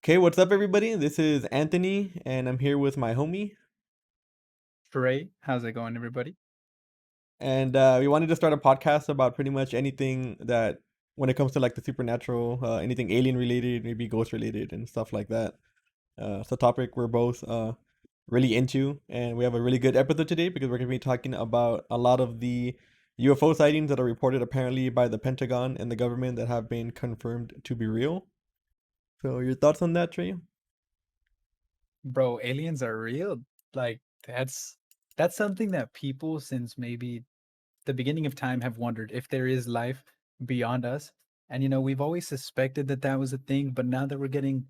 Okay, what's up, everybody? This is Anthony, and I'm here with my homie. Trey, how's it going, everybody? And we wanted to start a podcast about pretty much anything that, when it comes to like the supernatural, anything alien related, maybe ghost related, and stuff like that. It's a topic we're both really into, and we have a really good episode today because we're going to be talking about a lot of the UFO sightings that are reported apparently by the Pentagon and the government that have been confirmed to be real. So, your thoughts on that, Trey? Bro, aliens are real. Like that's something that people since maybe the beginning of time have wondered if there is life beyond us. And we've always suspected that that was a thing, but now that we're getting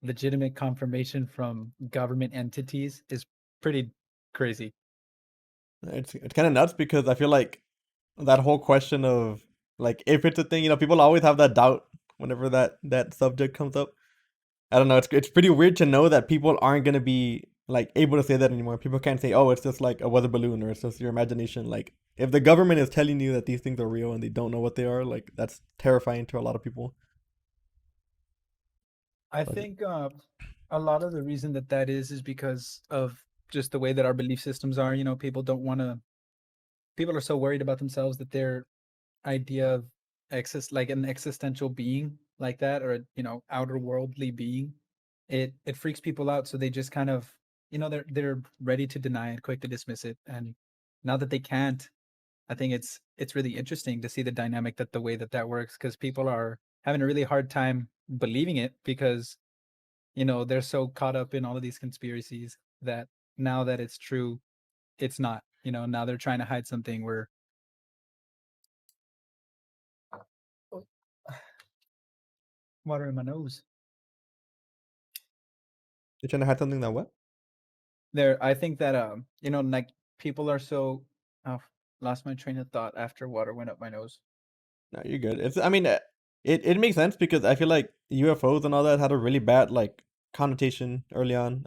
legitimate confirmation from government entities is pretty crazy. It's kind of nuts because I feel like that whole question of like if it's a thing, people always have that doubt whenever that subject comes up. I don't know. It's pretty weird to know that people aren't gonna be like able to say that anymore. People can't say, "Oh, it's just like a weather balloon," or "It's just your imagination." Like if the government is telling you that these things are real and they don't know what they are, like that's terrifying to a lot of people. I But think a lot of the reason that that is because of just the way that our belief systems are. People don't want to. People are so worried about themselves that their idea of like an existential being like that, or outer worldly being, it freaks people out, so they just kind of they're ready to deny it, quick to dismiss it. And now that they can't, I think it's really interesting to see the dynamic, that the way that that works, because people are having a really hard time believing it because they're so caught up in all of these conspiracies that now that it's true, it's not. Now they're trying to hide something where water in my nose. you're trying to hide something that what? There, I think that like people are so oh, lost my train of thought after water went up my nose. No, you're good. It's I mean, it makes sense because I feel like UFOs and all that had a really bad like connotation early on.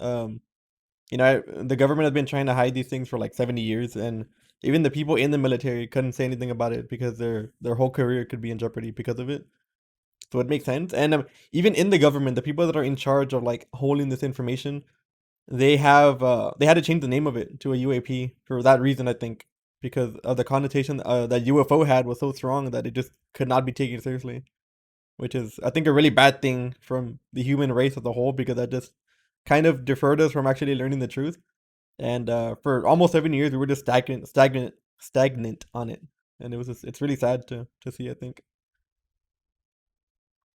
The government has been trying to hide these things for like 70 years, and even the people in the military couldn't say anything about it because their whole career could be in jeopardy because of it. So it makes sense. And even in the government, the people that are in charge of like holding this information, they had to change the name of it to a UAP for that reason, I think, because of the connotation that UFO had was so strong that it just could not be taken seriously, which is I think a really bad thing from the human race as a whole because that just kind of deferred us from actually learning the truth. And for almost 7 years, we were just stagnant on it, and it's really sad to see. I think.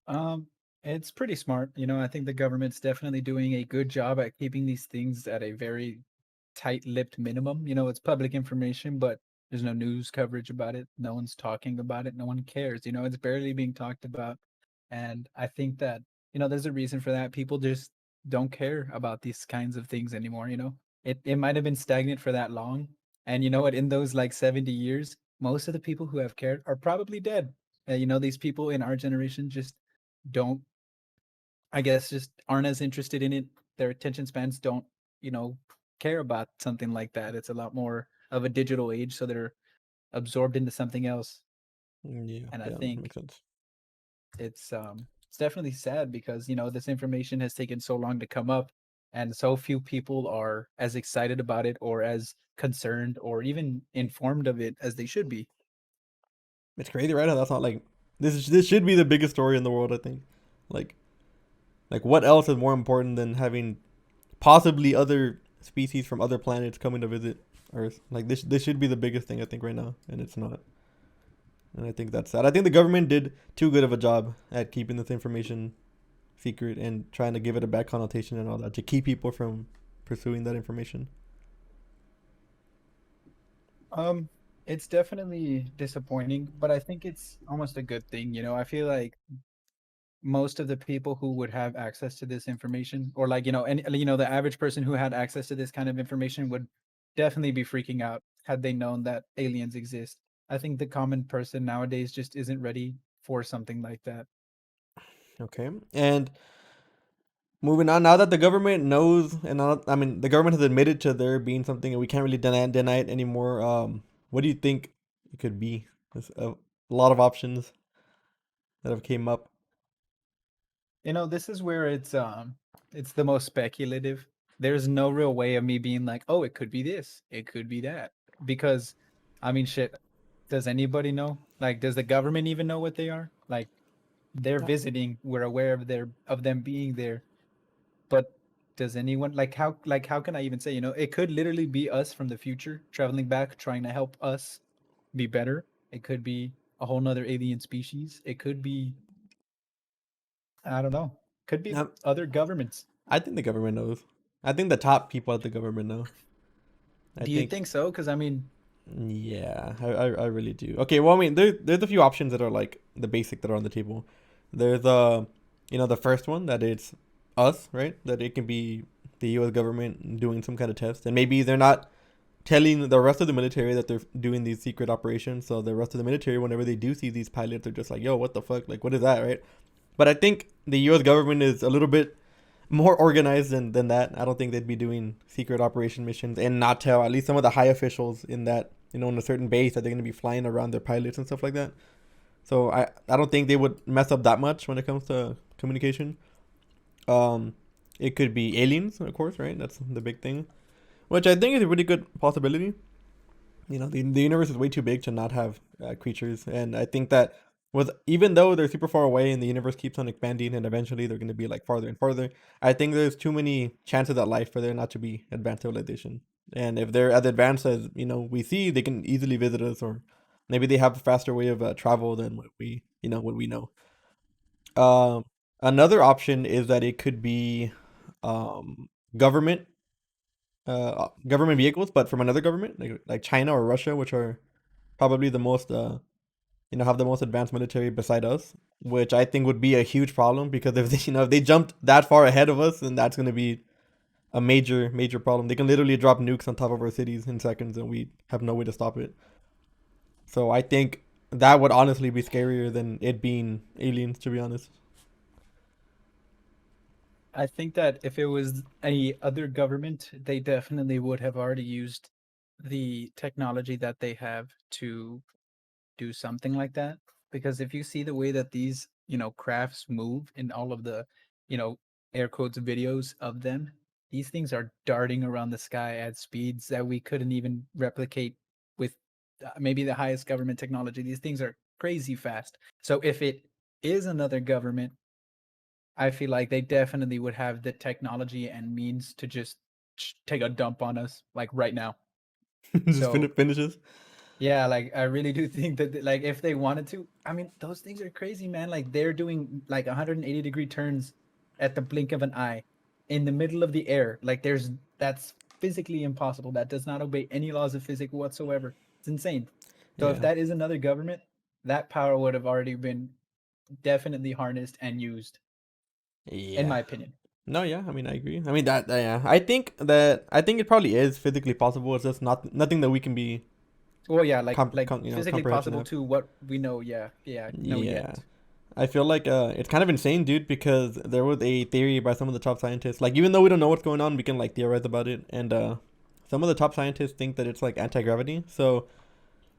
Um, it's pretty smart. I think the government's definitely doing a good job at keeping these things at a very tight-lipped minimum. It's public information, but there's no news coverage about it. No one's talking about it. No one cares. It's barely being talked about. And I think that, there's a reason for that. People just don't care about these kinds of things anymore. It might have been stagnant for that long. And you know what? In those like 70 years, most of the people who have cared are probably dead. These people in our generation just don't, I guess, just aren't as interested in it. Their attention spans don't, you know, care about something like that. It's a lot more of a digital age, so they're absorbed into something else. Yeah, And I yeah, think makes sense. it's definitely sad because this information has taken so long to come up, and so few people are as excited about it or as concerned or even informed of it as they should be. It's crazy, right? How that's not like this should be the biggest story in the world. I think, like what else is more important than having possibly other species from other planets coming to visit Earth? Like this should be the biggest thing I think right now, and it's not. And I think that's sad. I think the government did too good of a job at keeping this information secret and trying to give it a bad connotation and all that to keep people from pursuing that information. Um, it's definitely disappointing, but I think it's almost a good thing. I feel like most of the people who would have access to this information, or like and the average person who had access to this kind of information would definitely be freaking out had they known that aliens exist. I think the common person nowadays just isn't ready for something like that. Okay, and moving on, now that the government knows, and I mean, the government has admitted to there being something, and we can't really deny it anymore. What do you think it could be? There's a lot of options that have came up. This is where it's the most speculative. There's no real way of me being like, "Oh, it could be this, it could be that." Because I mean, shit, does anybody know? Like, does the government even know what they are? Like, they're visiting, we're aware of them being there, but does anyone how can I even say, it could literally be us from the future traveling back trying to help us be better. It could be a whole nother alien species. It could be, I don't know. Could be Um, other governments. I think the government knows. I think the top people at the government know. I Do you think, think so? Because I mean, yeah, I really do. Okay, well, I mean, there's a few options that are like the basic that are on the table. There's the first one that it's us, right? That it can be the U.S. government doing some kind of test, and maybe they're not telling the rest of the military that they're doing these secret operations. So the rest of the military, whenever they do see these pilots, they're just like, "Yo, what the fuck? Like, what is that?" Right? But I think the U.S. government is a little bit more organized than that. I don't think they'd be doing secret operation missions and not tell at least some of the high officials in that in a certain base that they're going to be flying around their pilots and stuff like that. So I don't think they would mess up that much when it comes to communication. Um, it could be aliens, of course, right? That's the big thing, which I think is a really good possibility. The universe is way too big to not have creatures, and I think that with even though they're super far away and the universe keeps on expanding and eventually they're going to be like farther and farther, I think there's too many chances at life for there not to be advanced civilization. And if they're as advanced as we see, they can easily visit us, or maybe they have a faster way of travel than what we know. um Another option is that it could be um government government vehicles, but from another government, like China or Russia, which are probably the most have the most advanced military beside us, which I think would be a huge problem because if they jumped that far ahead of us, then that's going to be a major major problem. They can literally drop nukes on top of our cities in seconds, and we have no way to stop it. So I think that would honestly be scarier than it being aliens, to be honest. I think that if it was any other government, they definitely would have already used the technology that they have to do something like that. Because if you see the way that these, crafts move in all of the, you know, air quotes videos of them, these things are darting around the sky at speeds that we couldn't even replicate with maybe the highest government technology. These things are crazy fast. So if it is another government, I feel like they definitely would have the technology and means to just take a dump on us like right now. Just So finishes. yeah, like I really do think that like if they wanted to, I mean, those things are crazy, man. Like they're doing like 180-degree turns at the blink of an eye in the middle of the air. Like that's physically impossible. That does not obey any laws of physics whatsoever. It's insane. So if Yeah. that is another government, that power would have already been definitely harnessed and used, in Yeah. my opinion. No, yeah. I mean, I agree. I mean that. Yeah. I think it probably is physically possible. It's just not nothing that we can be Well, yeah, like physically comprehension possible of. to what we know. Yeah, yeah, know Yeah. yet. I feel like it's kind of insane, dude, because there was a theory by some of the top scientists. Like, even though we don't know what's going on, we can like theorize about it. And some of the top scientists think that it's like anti gravity. So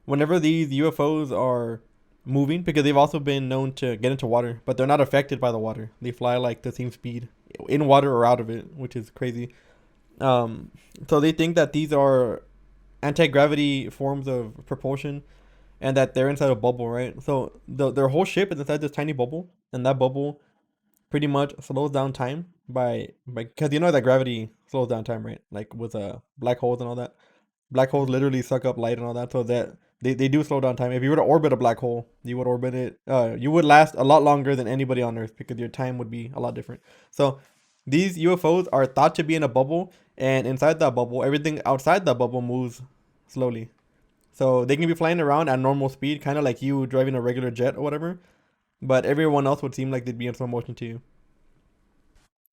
whenever these UFOs are moving, because they've also been known to get into water, but they're not affected by the water. They fly like the same speed in water or out of it, which is crazy. Um, so they think that these are anti gravity forms of propulsion and that they're inside a bubble, right? So their whole ship is inside this tiny bubble, and that bubble pretty much slows down time by because you know that gravity slows down time, right? Like with black holes and all that. Black holes Mhm. literally suck up light and all that, so that they do slow down time. If you were to orbit a black hole, you would orbit it. You would last a lot longer than anybody on Earth because your time would be a lot different. So these UFOs are thought to be in a bubble, and inside that bubble, everything outside that bubble moves slowly. So they can be flying around at normal speed, kind of like you driving a regular jet or whatever. But everyone else would seem like they'd be in slow motion too,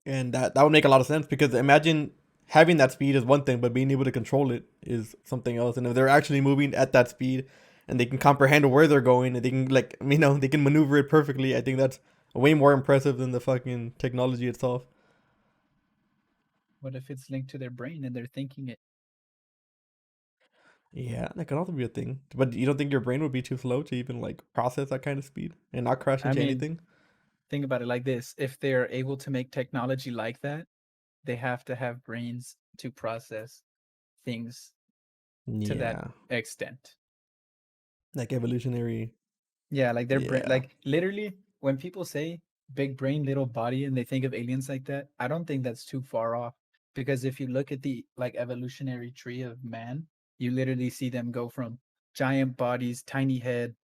and that would make a lot of sense because imagine having that speed is one thing, but being able to control it is something else. And if they're actually moving at that speed, and they can comprehend where they're going, and they can they can maneuver it perfectly, I think that's way more impressive than the fucking technology itself. What if it's linked to their brain and they're thinking it? Yeah, that could also be a thing. But you don't think your brain would be too slow to even like process that kind of speed and not crash I into mean, anything? think about it like this: if they're able to make technology like that, they have to have brains to process things to that Yeah. extent. Like evolutionary. Yeah, like their brain, Yeah. like literally, when people say big brain, little body, and they think of aliens like that, I don't think that's too far off. Because if you look at the like evolutionary tree of man, you literally see them go from giant bodies, tiny head,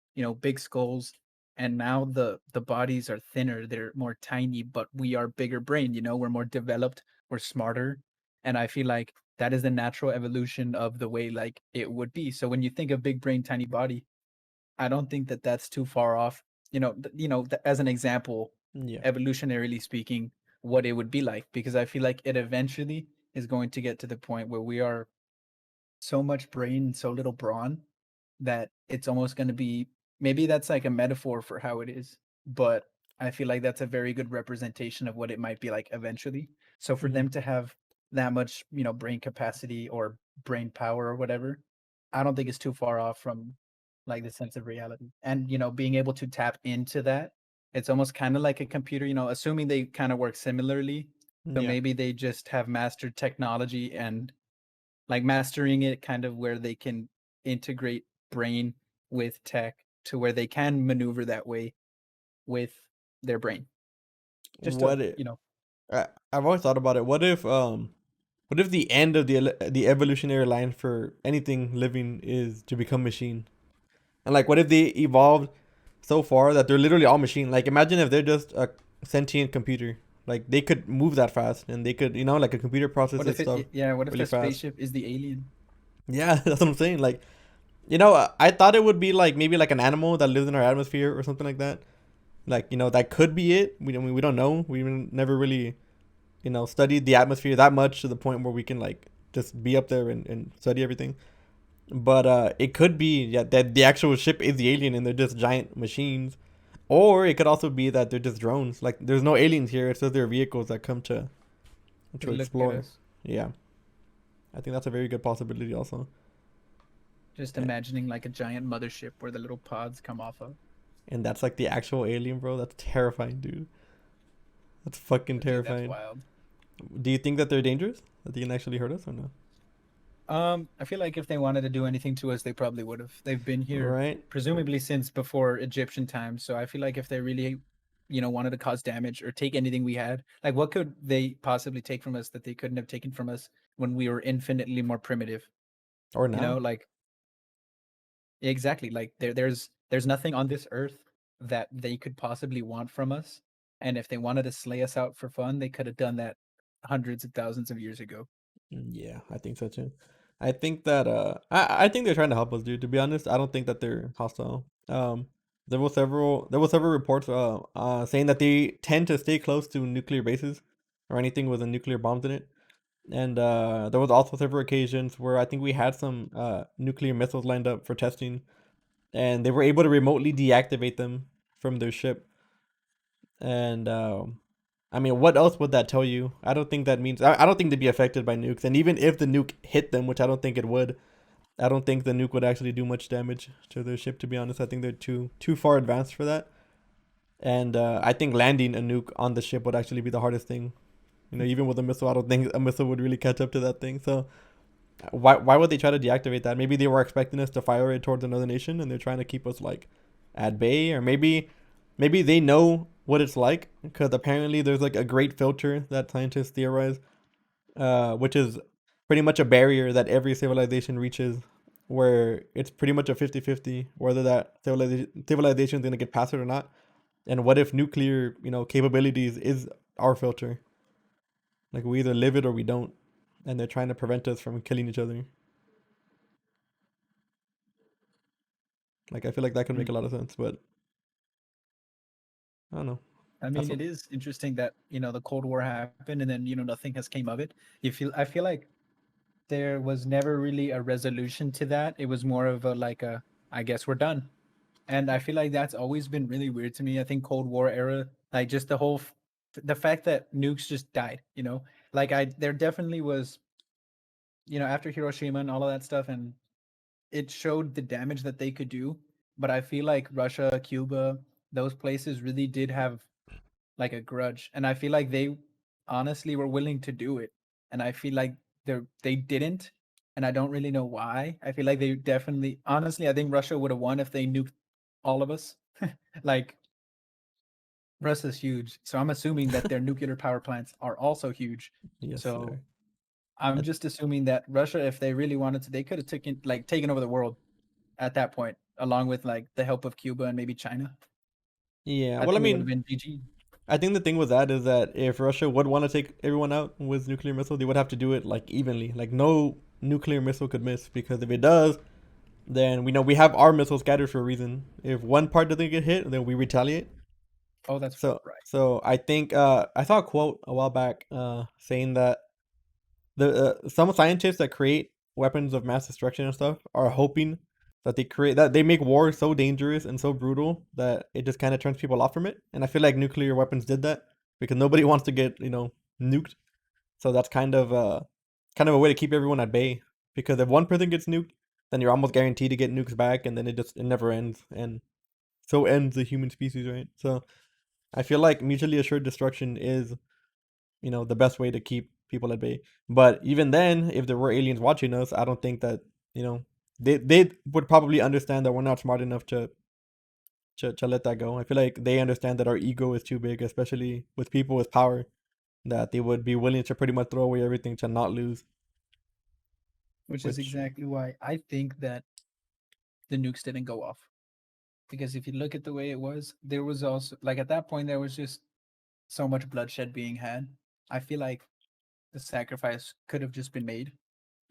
big skulls, and now the bodies are thinner, they're more tiny, but we are bigger brain, we're more developed, we're smarter. And I feel like that is the natural evolution of the way like it would be. So when you think of big brain, tiny body, I don't think that that's too far off. As an example, Yeah. evolutionarily speaking, what it would be like, because I feel like it eventually is going to get to the point where we are so much brain and so little brawn that it's almost going to be, maybe that's like a metaphor for how it is, but I feel like that's a very good representation of what it might be like eventually. So for Hmm. them to have that much, brain capacity or brain power or whatever, I don't think it's too far off from like the sense of reality. And being able to tap into that, it's almost kind of like a computer, assuming they kind of work similarly. So Yeah. maybe they just have mastered technology and like mastering it kind of where they can integrate brain with tech to where they can maneuver that way with their brain. Just to, What if I've always thought about it. What if the end of the evolutionary line for anything living is to become machine? And like what if they evolved so far that they're literally all machine? Like imagine if they're just a sentient computer. Like they could move that fast and they could, like a computer what processes if stuff yeah, what if really the fast. spaceship is the alien? Yeah, that's what I'm saying. Like, I thought it would be like maybe like an animal that lives in our atmosphere or something like that. Like, that could be it. We don't know. We never really, studied the atmosphere that much to the point where we can like just be up there and study everything. But it could be, yeah, that the actual ship is the alien and they're just giant machines. Or it could also be that they're just drones. Like there's no aliens here. It's just their vehicles that come to To look at explore. us. Yeah, I think that's a very good possibility also. Just Yeah. imagining like a giant mothership where the little pods come off of. And that's like the actual alien, bro. That's terrifying, dude. That's fucking Dude, that's terrifying. wild. Do you think that they're dangerous? That they can actually hurt us or no? I feel like if they wanted to do anything to us, they probably would have. They've been here Right? presumably since before Egyptian times. So I feel like if they really, wanted to cause damage or take anything we had, like what could they possibly take from us that they couldn't have taken from us when we were infinitely more primitive? Or now? Like exactly. Like there's nothing on this earth that they could possibly want from us. And if they wanted to slay us out for fun, they could have done that hundreds of thousands of years ago. Yeah, I think so too. I think that I think they're trying to help us, dude. To be honest, I don't think that they're hostile. There were several reports saying that they tend to stay close to nuclear bases or anything with a nuclear bombs in it. And there was also several occasions where I think we had some nuclear missiles lined up for testing, and they were able to remotely deactivate them from their ship. And I mean, what else would that tell you? I don't think that means. I don't think they'd be affected by nukes. And even if the nuke hit them, which I don't think it would, I don't think the nuke would actually do much damage to their ship. To be honest, I think they're too far advanced for that. And I think landing a nuke on the ship would actually be the hardest thing. Even with a missile, I don't think a missile would really catch up to that thing. So why would they try to deactivate that? Maybe they were expecting us to fire it towards another nation, and they're trying to keep us like at bay, or maybe they know what it's like because apparently there's like a great filter that scientists theorize, which is pretty much a barrier that every civilization reaches, where it's pretty much a 50-50 whether that civilization is going to get past it or not. And what if nuclear, capabilities is our filter? Like we either live it or we don't, and they're trying to prevent us from killing each other. Like I feel like that could make Mm. a lot of sense, but I don't know. I That's mean, what. it is interesting that, the Cold War happened and then, nothing has came of it. I feel like there was never really a resolution to that. It was more of a like a, I guess we're done. And I feel like that's always been really weird to me. I think Cold War era, like just the fact that nukes just died, like there definitely was, after Hiroshima and all of that stuff, and it showed the damage that they could do. But I feel like Russia, Cuba, those places really did have like a grudge, and I feel like they honestly were willing to do it, and I feel like they didn't, and I don't really know why. I feel like they definitely, honestly, I think Russia would have won if they nuked all of us. Like Russia's huge, so I'm assuming that their nuclear power plants are also huge. Yes, So sir. I'm Uh, just assuming that Russia, if they really wanted to, they could have taken over the world at that point, along with like the help of Cuba and maybe China. yeah. I Well, I think it would have mean, been GG. I think the thing with that is that if Russia would want to take everyone out with nuclear missile, they would have to do it like evenly. Like no nuclear missile could miss because if it does, then we know we have our missiles scattered for a reason. If one part doesn't get hit, then we retaliate. Oh, that's So right. so I think I saw a quote a while back saying that the some scientists that create weapons of mass destruction and stuff are hoping that they make war so dangerous and so brutal that it just kind of turns people off from it. And I feel like nuclear weapons did that because nobody wants to get nuked. So that's kind of a way to keep everyone at bay. Because if one person gets nuked, then you're almost guaranteed to get nukes back, and then it never ends, and so ends the human species, right? So I feel like mutually assured destruction is the best way to keep people at bay. But even then, if there were aliens watching us, I don't think that you know they would probably understand that we're not smart enough to let that go. I feel like they understand that our ego is too big, especially with people with power, that they would be willing to pretty much throw away everything to not lose. Which is Which exactly why I think that the nukes didn't go off. Because if you look at the way it was, there was also like at that point there was just so much bloodshed being had. I feel like the sacrifice could have just been made.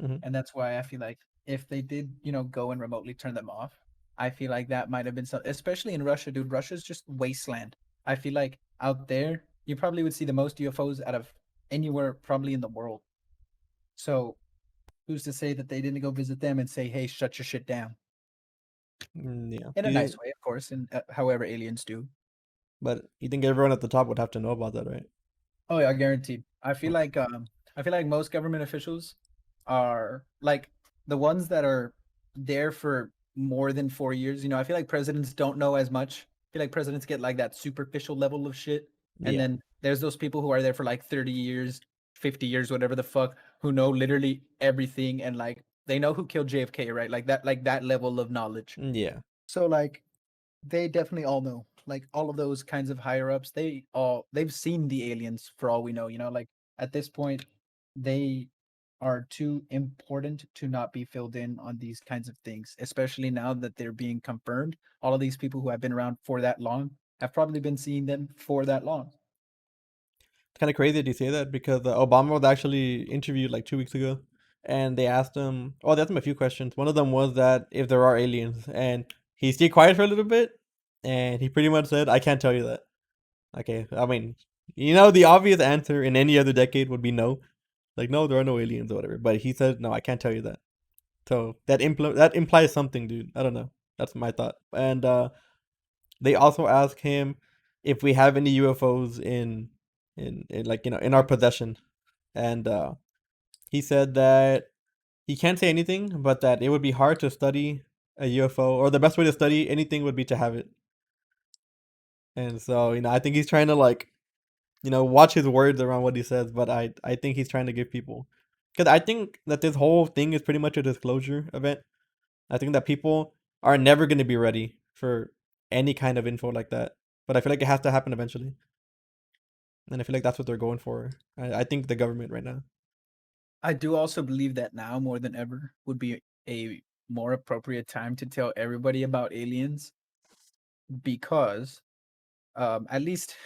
mhm. And that's why I feel like if they did, go and remotely turn them off, I feel like that might have been some, especially in Russia, dude. Russia's just wasteland. I feel like out there, you probably would see the most UFOs out of anywhere probably in the world. So who's to say that they didn't go visit them and say, "Hey, shut your shit down," Yeah. in Do a you nice think? way, of course, and however aliens do. But you think everyone at the top would have to know about that, right? Oh yeah, guaranteed. Okay. I feel like most government officials are like the ones that are there for more than 4 years. I feel like presidents don't know as much. I feel like presidents get like that superficial level of shit. And Yeah. then there's those people who are there for like 30 years, 50 years, whatever the fuck, who know literally everything and like they know who killed JFK, right? Like that level of knowledge. Yeah. So like they definitely all know. Like all of those kinds of higher ups, they've seen the aliens for all we know, like at this point they are too important to not be filled in on these kinds of things, especially now that they're being confirmed. All of these people who have been around for that long have probably been seeing them for that long. It's kind of crazy that you say that because Obama was actually interviewed like 2 weeks ago, and they asked him. Oh, they asked him a few questions. One of them was that if there are aliens, and he stayed quiet for a little bit, and he pretty much said, "I can't tell you that." Okay, I mean, the obvious answer in any other decade would be no, like no, there are no aliens or whatever. But he said, "No, I can't tell you that." So that implies something, dude. I don't know. That's my thought. And they also ask him if we have any UFOs in like in our possession, and he said that he can't say anything, but that it would be hard to study a UFO, or the best way to study anything would be to have it. And so I think he's trying to like watch his words around what he says, but I think he's trying to give people, because I think that this whole thing is pretty much a disclosure event. I think that people are never going to be ready for any kind of info like that, but I feel like it has to happen eventually. And I feel like that's what they're going for. I think the government right now. I do also believe that now more than ever would be a more appropriate time to tell everybody about aliens because at least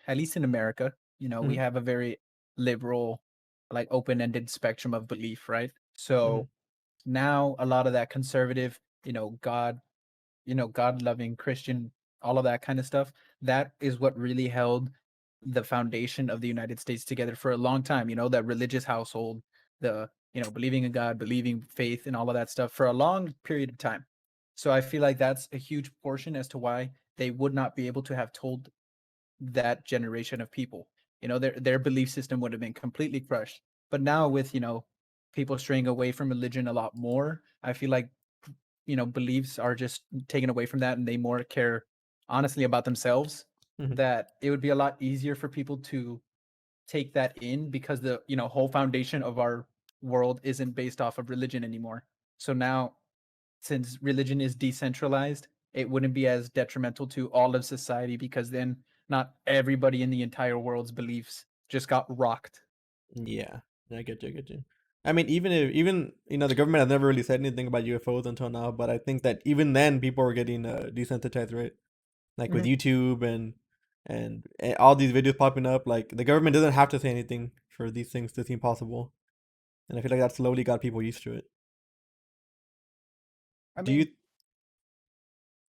in America, we Hmm. have a very liberal, like open-ended spectrum of belief, right? Hmm. So now a lot of that conservative, God, God-loving Christian, all of that kind of stuff, that is what really held the foundation of the United States together for a long time, that religious household, the, believing in God, believing faith and all of that stuff for a long period of time. So I feel like that's a huge portion as to why they would not be able to have told that generation of people. Their belief system would have been completely crushed. But now with, people straying away from religion a lot more, I feel like, beliefs are just taken away from that and they more care honestly about themselves Mhm. that it would be a lot easier for people to take that in because the whole foundation of our world isn't based off of religion anymore. So now, since religion is decentralized, it wouldn't be as detrimental to all of society because then not everybody in the entire world's beliefs just got rocked. Yeah, I get you. I get you. I mean, even the government has never really said anything about UFOs until now, but I think that even then people were getting desensitized, right? Like with Mhm. YouTube and all these videos popping up. Like the government doesn't have to say anything for these things to seem possible, and I feel like that slowly got people used to it. I Do you mean,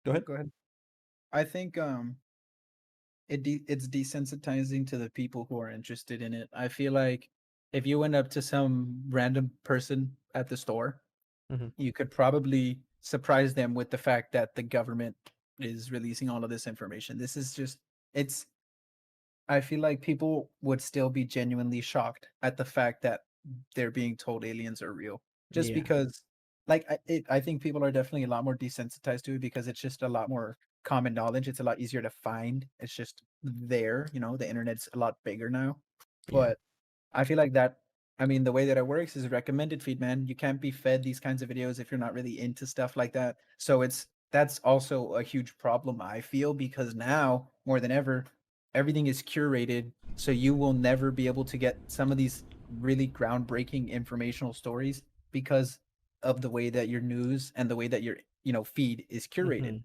go ahead? go ahead. I think it's desensitizing to the people who are interested in it. I feel like if you went up to some random person at the store, Hmm. you could probably surprise them with the fact that the government is releasing all of this information. This is just it's I feel like people would still be genuinely shocked at the fact that they're being told aliens are real. Just Yeah, because like I think people are definitely a lot more desensitized to it because it's just a lot more common knowledge. It's a lot easier to find. It's just there, the internet's a lot bigger now. yeah, But I feel like that I mean, the way that it works is recommended feed, man. You can't be fed these kinds of videos if you're not really into stuff like that. So that's also a huge problem, I feel, because now more than ever, everything is curated. So you will never be able to get some of these really groundbreaking informational stories because of the way that your news and the way that your, feed is curated. hmm,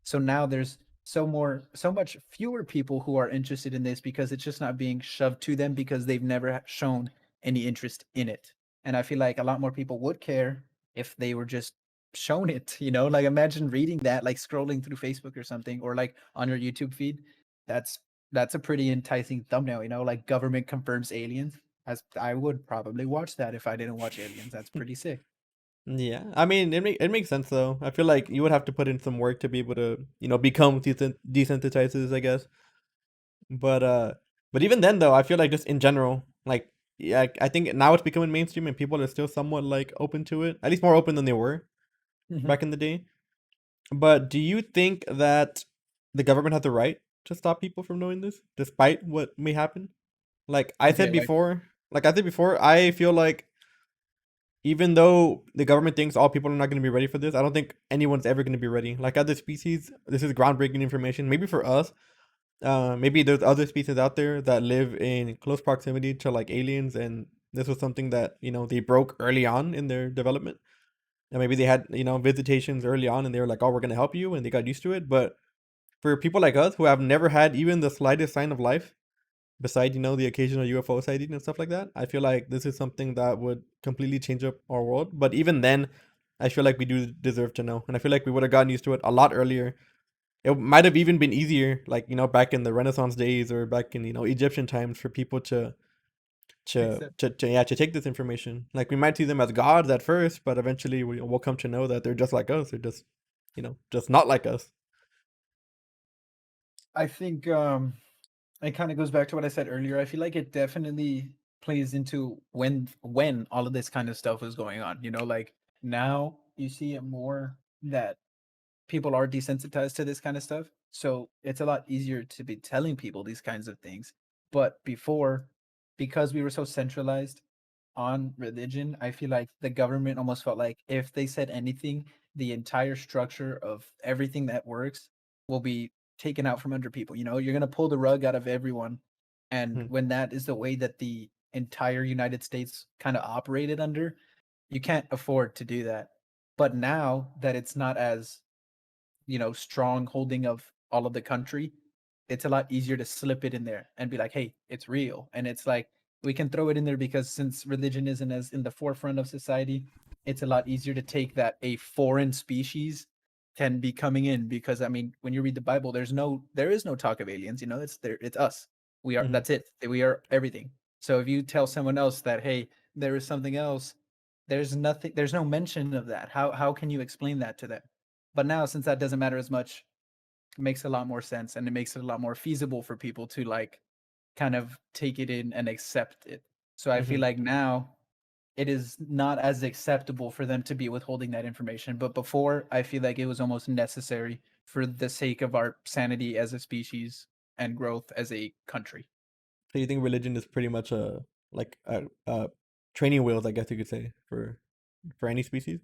So now there's so much fewer people who are interested in this because it's just not being shoved to them because they've never shown any interest in it. And I feel like a lot more people would care if they were just shown it, like imagine reading that, like scrolling through Facebook or something, or like on your YouTube feed. That's that's a pretty enticing thumbnail, like government confirms aliens. As I would probably watch that if I didn't watch Aliens. That's pretty sick. yeah. I mean, it makes sense though. I feel like you would have to put in some work to be able to become desensitized, I guess. But but even then though, I feel like just in general, like yeah, I think now it's becoming mainstream and people are still somewhat like open to it. At least more open than they were Mhm. back in the day. But do you think that the government has the right to stop people from knowing this, despite what may happen? Like I Okay, said before, I feel like even though the government thinks all people are not going to be ready for this, I don't think anyone's ever going to be ready. Like as a species, this is groundbreaking information. Maybe for us, maybe there's other species out there that live in close proximity to like aliens, and this was something that they broke early on in their development, and maybe they had visitations early on, and they were like, "Oh, we're gonna help you," and they got used to it. But for people like us who have never had even the slightest sign of life, beside the occasional UFO sighting and stuff like that, I feel like this is something that would completely change up our world. But even then, I feel like we do deserve to know, and I feel like we would have gotten used to it a lot earlier. It might have even been easier, like back in the Renaissance days or back in Egyptian times, for people except to take this information. Like we might see them as gods at first, but eventually we'll come to know that they're just like us. They're just just not like us. I think it kind of goes back to what I said earlier. I feel like it definitely plays into when all of this kind of stuff is going on. Like now you see it more that people are desensitized to this kind of stuff. So it's a lot easier to be telling people these kinds of things. But before, because we were so centralized on religion, I feel like the government almost felt like if they said anything, the entire structure of everything that works will be taken out from under people. You're going to pull the rug out of everyone. And Hmm. when that is the way that the entire United States kind of operated under, you can't afford to do that. But now that it's not as strong holding of all of the country, it's a lot easier to slip it in there and be like, hey, it's real. And it's like we can throw it in there because since religion isn't as in the forefront of society, it's a lot easier to take that a foreign species can be coming in because I mean, when you read the Bible, there is no talk of aliens, it's us. We are Hmm. that's it. We are everything. So if you tell someone else that, hey, there is something else, there's no mention of that. How can you explain that to them? But now, since that doesn't matter as much, it makes a lot more sense and it makes it a lot more feasible for people to like kind of take it in and accept it. So I feel Hmm. like now it is not as acceptable for them to be withholding that information. But before, I feel like it was almost necessary for the sake of our sanity as a species and growth as a country. So you think religion is pretty much a like a training wheels, I guess you could say, for any species?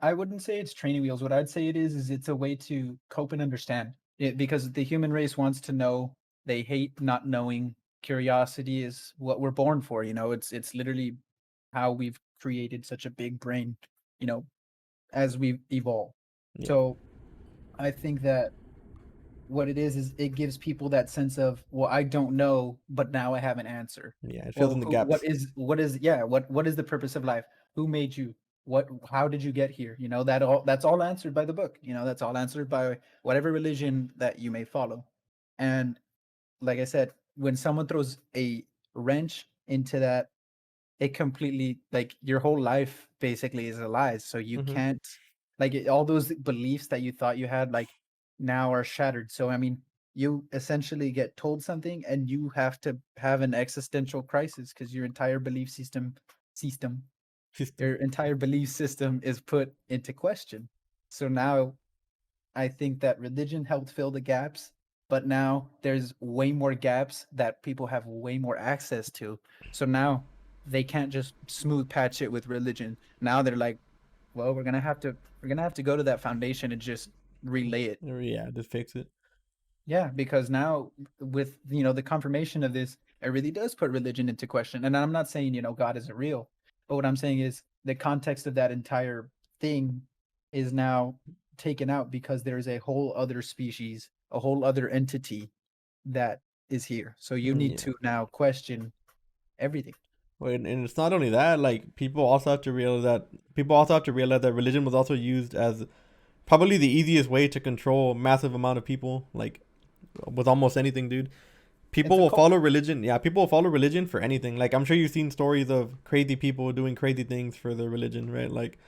I wouldn't say it's training wheels. What I'd say it is it's a way to cope and understand it, because the human race wants to know. They hate not knowing. Curiosity is what we're born for. It's literally how we've created such a big brain. You know, as we evolve. Yeah, So I think that what it is it gives people that sense of, well, I don't know, but now I have an answer. yeah, it fills in Well, the who, gaps. what is the purpose of life? Who made you? How did you get here? That's all answered by the book. That's all answered by whatever religion that you may follow. And like I said, when someone throws a wrench into that, it completely, like, your whole life basically is a lie. So you Hmm. can't, like, all those beliefs that you thought you had, like, now are shattered. So I mean, you essentially get told something and you have to have an existential crisis because system System. your entire belief system is put into question. So now I think that religion helped fill the gaps, but now there's way more gaps that people have way more access to. So now they can't just smooth patch it with religion. Now they're like, well, we're gonna have to go to that foundation and just relay it. Yeah, just fix it. Yeah, because now with the confirmation of this, it really does put religion into question. And I'm not saying God isn't real, but what I'm saying is the context of that entire thing is now taken out because there's a whole other species, a whole other entity that is here. So you need Yeah. to now question everything. Well, and it's not only that. Like people also have to realize that religion was also used as probably the easiest way to control massive amount of people. Like with almost anything, dude. People It's a will cult. follow religion. Yeah, people will follow religion for anything. Like I'm sure you've seen stories of crazy people doing crazy things for their religion, right? Like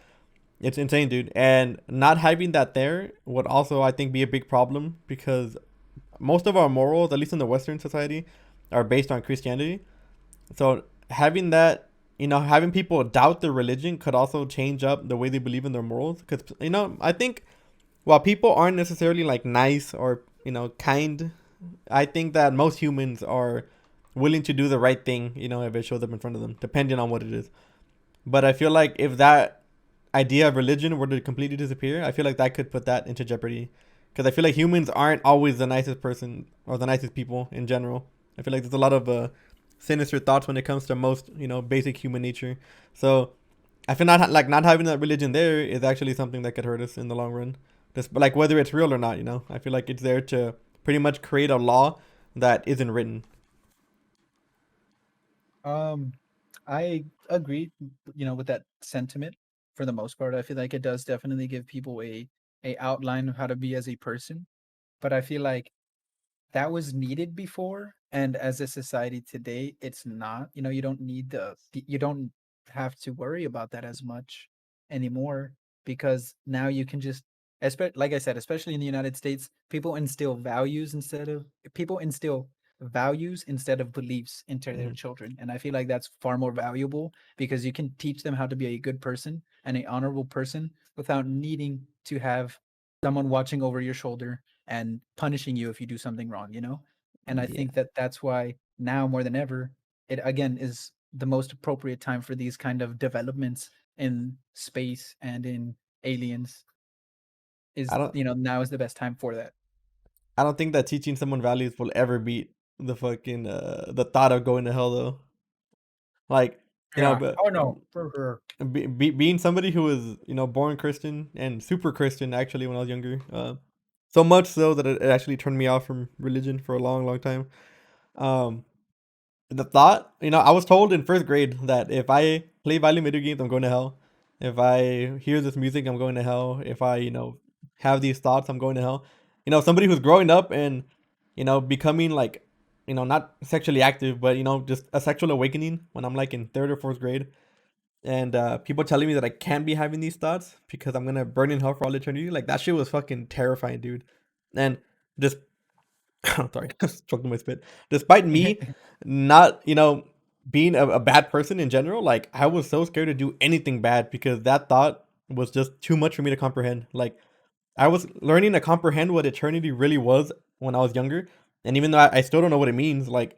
it's insane, dude. And not having that there would also, I think, be a big problem because most of our morals, at least in the Western society, are based on Christianity. So having that, having people doubt their religion could also change up the way they believe in their morals. Because I think while people aren't necessarily like nice or kind, I think that most humans are willing to do the right thing. If it shows up in front of them, depending on what it is. But I feel like if that idea of religion were to completely disappear, I feel like that could put that into jeopardy. Because I feel like humans aren't always the nicest person or the nicest people in general. I feel like there's a lot of sinister thoughts when it comes to most basic human nature. So I feel not having that religion there is actually something that could hurt us in the long run. Just like whether it's real or not, I feel like it's there to pretty much create a law that isn't written. Um, I agree, with that sentiment for the most part. I feel like it does definitely give people a outline of how to be as a person. But I feel like that was needed before, and as a society today, it's not. You don't need you don't have to worry about that as much anymore, because now you can just, like I said, especially in the United States, people instill values instead of beliefs into their Hmm. children. And I feel like that's far more valuable because you can teach them how to be a good person and a honorable person without needing to have someone watching over your shoulder and punishing you if you do something wrong. And I Yeah, think that that's why now more than ever, it again is the most appropriate time for these kind of developments in space and in aliens. I don't Now is the best time for that. I don't think that teaching someone values will ever beat the thought of going to hell though. Like Yeah. but Oh no, for sure. being somebody who was born Christian and super Christian actually when I was younger, so much so that it actually turned me off from religion for a long, long time. Um, the thought, I was told in first grade that if I play violent video games, I'm going to hell. If I hear this music, I'm going to hell. If I, have these thoughts, I'm going to hell. Somebody who's growing up and, becoming like, not sexually active, but, just a sexual awakening when I'm like in third or fourth grade. And people telling me that I can't be having these thoughts because I'm going to burn in hell for all eternity. Like that shit was fucking terrifying, dude. And just sorry, choked on my spit. Despite me not, being a bad person in general, like I was so scared to do anything bad because that thought was just too much for me to comprehend. Like I was learning to comprehend what eternity really was when I was younger, And even though I still don't know what it means, like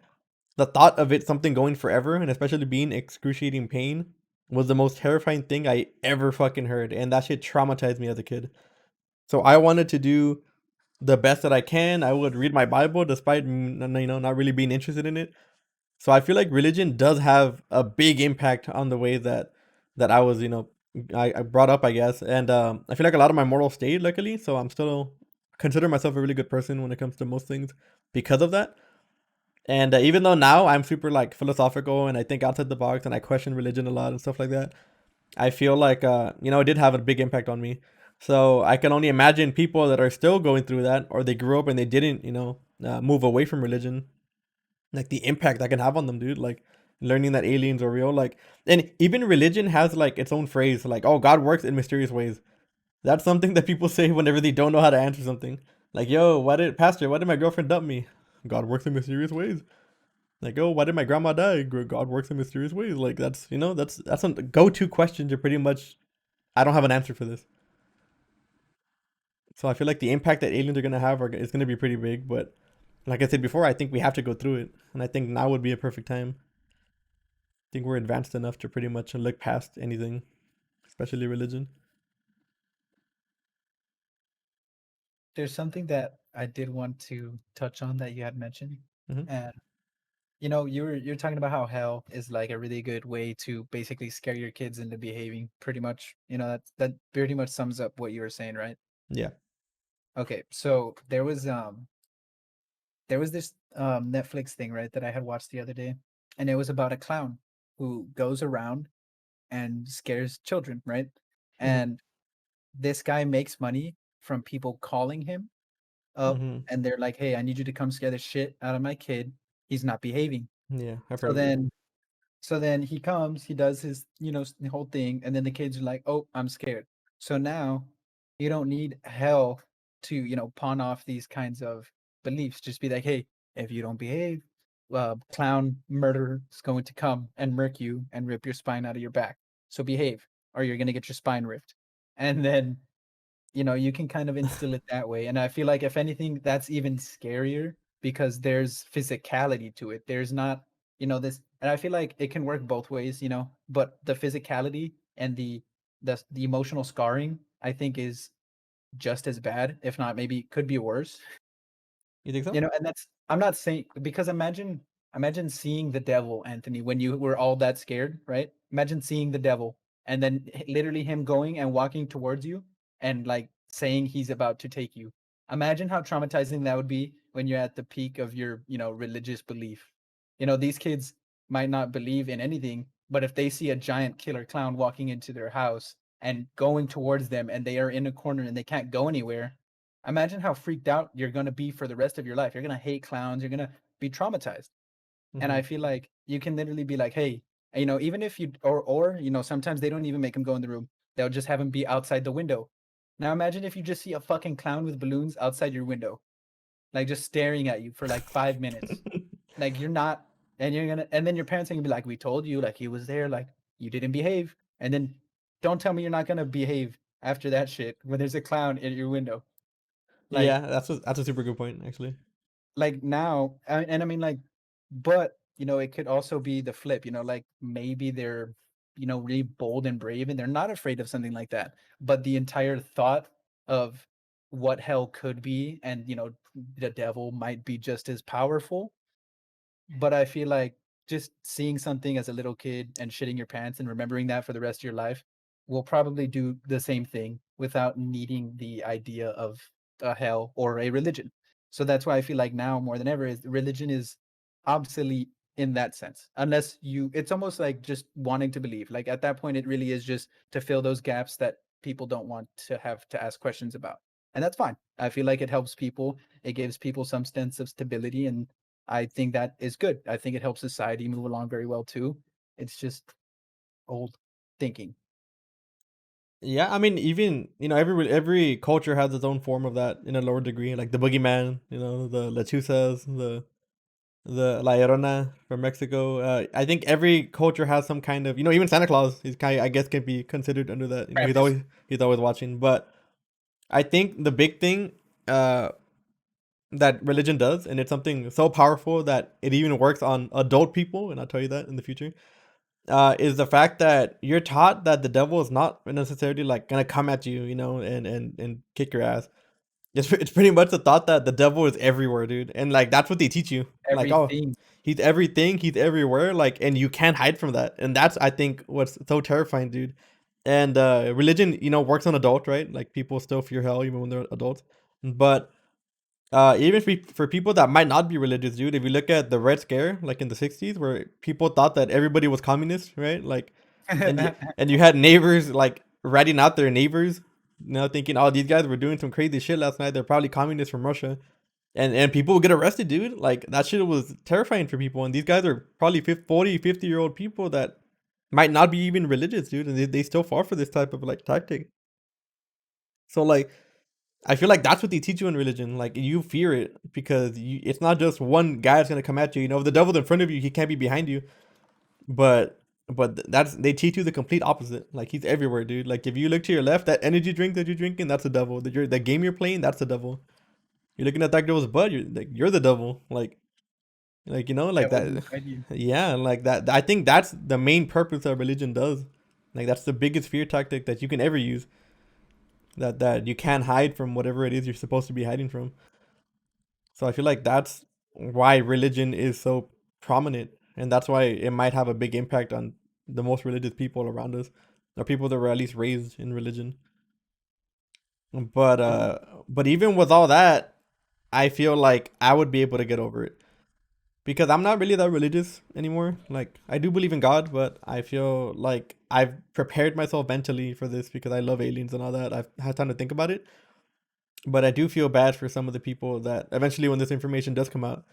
the thought of it something going forever and especially being excruciating pain was the most terrifying thing I ever fucking heard, and that shit traumatized me as a kid. So I wanted to do the best that I can. I would read my Bible despite not really being interested in it. So I feel like religion does have a big impact on the way that I was, I brought up, I guess. And I feel like a lot of my morals stayed, luckily. So I'm still consider myself a really good person when it comes to most things because of that. And even though now I'm super like philosophical and I think outside the box and I question religion a lot and stuff like that, I feel like it did have a big impact on me. So I can only imagine people that are still going through that, or they grew up and they didn't, move away from religion, like the impact that can have on them, dude. Like learning that aliens are real, like, and even religion has like its own phrase, like, "Oh, God works in mysterious ways." That's something that people say whenever they don't know how to answer something. Like, "Yo, why did my girlfriend dump me?" God works in mysterious ways. Like, "Oh, why did my grandma die?" God works in mysterious ways. Like that's some go-to questions. Are pretty much, I don't have an answer for this. So I feel like the impact that aliens are gonna have is gonna be pretty big. But like I said before, I think we have to go through it, and I think now would be a perfect time. I think we're advanced enough to pretty much look past anything, especially religion. There's something that I did want to touch on that you had mentioned, Hmm. and you're talking about how hell is like a really good way to basically scare your kids into behaving. Pretty much, that pretty much sums up what you were saying, right? Yeah. Okay, so there was this Netflix thing, right, that I had watched the other day, and it was about a clown who goes around and scares children, right? Hmm. And this guy makes money from people calling him up, Hmm. and they're like, "Hey, I need you to come scare the shit out of my kid. He's not behaving." Yeah, I've heard So of this. then he comes, he does his, the whole thing, and then the kids are like, "Oh, I'm scared." So now you don't need hell to, pawn off these kinds of beliefs. Just be like, "Hey, if you don't behave, clown murderer is going to come and murk you and rip your spine out of your back. So behave, or you're gonna get your spine ripped." And then you can kind of instill it that way, and I feel like if anything, that's even scarier because there's physicality to it. There's not, this, and I feel like it can work both ways, but the physicality and the emotional scarring, I think, is just as bad, if not maybe could be worse. You think so? And that's I'm not saying because imagine seeing the devil, Anthony, when you were all that scared, right? Imagine seeing the devil and then literally him going and walking towards you and like saying he's about to take you. Imagine how traumatizing that would be when you're at the peak of your, religious belief. These kids might not believe in anything, but if they see a giant killer clown walking into their house and going towards them and they are in a corner and they can't go anywhere, imagine how freaked out you're gonna be for the rest of your life. You're gonna hate clowns. You're gonna be traumatized. And Hmm. I feel like you can literally be like, hey, even if you or sometimes they don't even make him go in the room. They'll just have him be outside the window. Now imagine if you just see a fucking clown with balloons outside your window, like just staring at you for like 5 minutes. Like you're not, and then your parents are gonna be like, we told you, like he was there, like you didn't behave. And then don't tell me you're not gonna behave after that shit when there's a clown in your window. Like Yeah, that's a super good point, actually. now and I mean like but it could also be the flip, like maybe they're really bold and brave and they're not afraid of something like that, but the entire thought of what hell could be and the devil might be just as powerful. But I feel like just seeing something as a little kid and shitting your pants and remembering that for the rest of your life will probably do the same thing without needing the idea of a hell or a religion. So that's why I feel like now more than ever is religion is obsolete in that sense. Unless it's almost like just wanting to believe. Like at that point it really is just to fill those gaps that people don't want to have to ask questions about. And that's fine. I feel like it helps people. It gives people some sense of stability, and I think that is good. I think it helps society move along very well too. It's just old thinking. Yeah, I mean, even every culture has its own form of that in a lower degree, like the boogeyman, the lechuzas, the La Llorona from Mexico. I think every culture has some kind of, even Santa Claus. He's kind, I guess, can be considered under that. He's Krampus. always watching. But I think the big thing, uh, that religion does, and it's something so powerful that it even works on adult people, and I'll tell you that in the future. Is the fact that you're taught that the devil is not necessarily like gonna come at you, you know, and kick your ass. It's pretty much the thought that the devil is everywhere, dude, and like that's what they teach you. Like, oh, Everything. he's everything, he's everywhere, like, and you can't hide from that, and that's I think what's so terrifying, dude. And religion, you know, works on adult, right? Like people still fear hell even when they're adults, but even for people that might not be religious, dude, if you look at the Red Scare, like in the '60s, where people thought that everybody was communist, right? Like, and you had neighbors like ratting out their neighbors, you know, thinking, oh, these guys were doing some crazy shit last night. They're probably communists from Russia, and people would get arrested, dude. Like that shit was terrifying for people. And these guys are probably 50, 40, 50-year-old people that might not be even religious, dude, and they still fall for this type of like tactic. So like I feel like that's what they teach you in religion. Like you fear it because it's not just one guy that's gonna come at you. You know, if the devil's in front of you, he can't be behind you. But that's they teach you the complete opposite. Like he's everywhere, dude. Like if you look to your left, that energy drink that you're drinking, that's the devil. That game you're playing, that's the devil. You're looking at that girl's butt, you're the devil. Like you know, like Devil's that. inside you. Yeah, like that. I think that's the main purpose that religion does. Like that's the biggest fear tactic that you can ever use. That you can't hide from whatever it is you're supposed to be hiding from. So I feel like that's why religion is so prominent, and that's why it might have a big impact on the most religious people around us, or people that were at least raised in religion. But Um, but even with all that, I feel like I would be able to get over it because I'm not really that religious anymore. Like I do believe in God, but I feel like I've prepared myself mentally for this because I love aliens and all that. I've had time to think about it, but I do feel bad for some of the people that eventually, when this information does come out,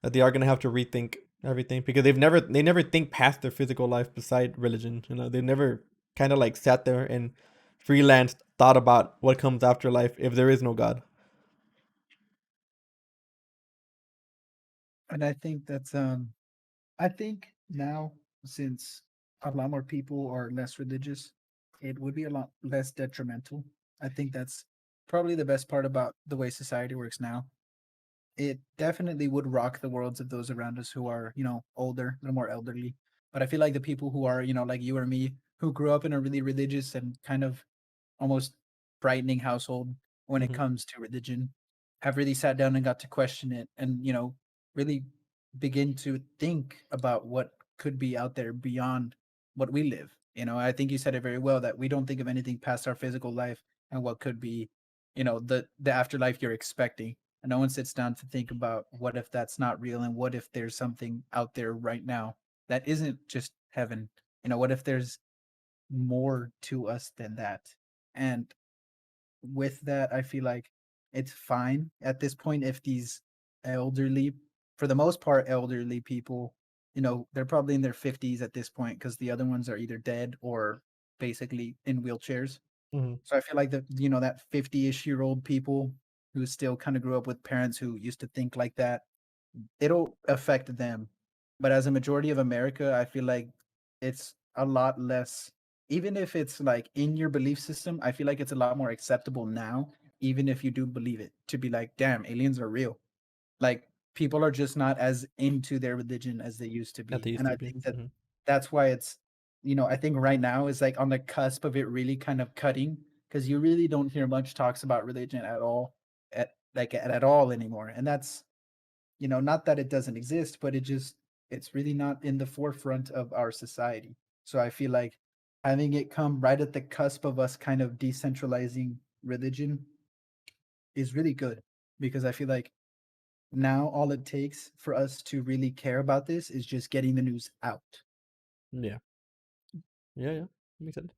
that they are gonna have to rethink everything because they never think past their physical life beside religion. You know, they never kind of like sat there and freelanced thought about what comes after life if there is no God. and I think that's I think now, since a lot more people are less religious, it would be a lot less detrimental. I think that's probably the best part about the way society works now. It definitely would rock the worlds of those around us who are, older, a little more elderly. But I feel like the people who are, like you or me, who grew up in a really religious and kind of almost frightening household when it Hmm. comes to religion, have really sat down and got to question it and, really begin to think about what could be out there beyond what we live. I think you said it very well that we don't think of anything past our physical life and what could be, the afterlife you're expecting. And no one sits down to think about what if that's not real and what if there's something out there right now that isn't just heaven. What if there's more to us than that? And with that, I feel like it's fine at this point if these elderly, for the most part, elderly people, they're probably in their 50s at this point because the other ones are either dead or basically in wheelchairs. Hmm. So I feel like that 50-ish-year-old people who still kind of grew up with parents who used to think like that, it'll affect them. But as a majority of America, I feel like it's a lot less, even if it's like in your belief system, I feel like it's a lot more acceptable now, even if you do believe it, to be like, damn, aliens are real. Like people are just not as into their religion as they used to That be. they used And to I be. think that Hmm. that's why it's, I think right now is like on the cusp of it really kind of cutting because you really don't hear much talks about religion at all at all anymore. And that's, not that it doesn't exist, but it's really not in the forefront of our society. So I feel like having it come right at the cusp of us kind of decentralizing religion is really good because I feel like now all it takes for us to really care about this is just getting the news out. Yeah, yeah. Makes sense.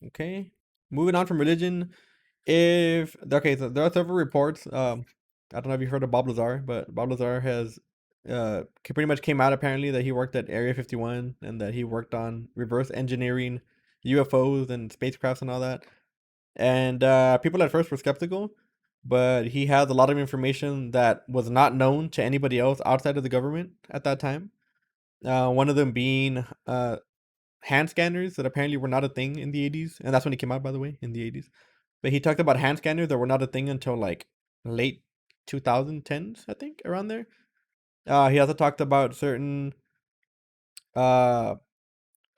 Okay, moving on from religion. If okay, so there are several reports. I don't know if you heard of Bob Lazar, but Bob Lazar has pretty much came out apparently that he worked at Area 51 and that he worked on reverse engineering UFOs and spacecrafts and all that. And people at first were skeptical, but he has a lot of information that was not known to anybody else outside of the government at that time. One of them being hand scanners that apparently were not a thing in the 80s, and that's when he came out, by the way, in the 80s. But he talked about hand scanners that were not a thing until like late. 2010s, I think, around there. He also talked about certain uh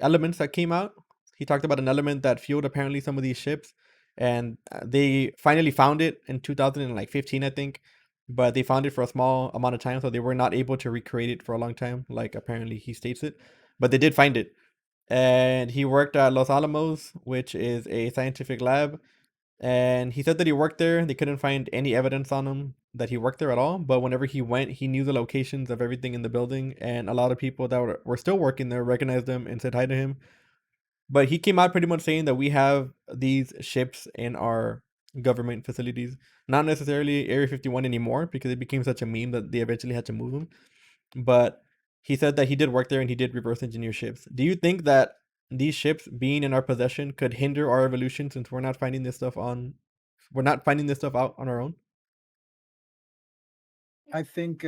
elements that came out. He talked about an element that fueled apparently some of these ships, and they finally found it in 2015, I think. But they found it for a small amount of time, so they were not able to recreate it for a long time, like apparently he states it. But they did find it, and he worked at Los Alamos, which is a scientific lab. And he said that he worked there. They couldn't find any evidence on him that he worked there at all. But whenever he went, he knew the locations of everything in the building, and a lot of people that were still working there recognized him and said hi to him. But he came out pretty much saying that we have these ships in our government facilities, not necessarily Area 51 anymore because it became such a meme that they eventually had to move them. But he said that he did work there and he did reverse engineer ships. Do you think that these ships being in our possession could hinder our evolution since we're not finding this stuff out on our own? I think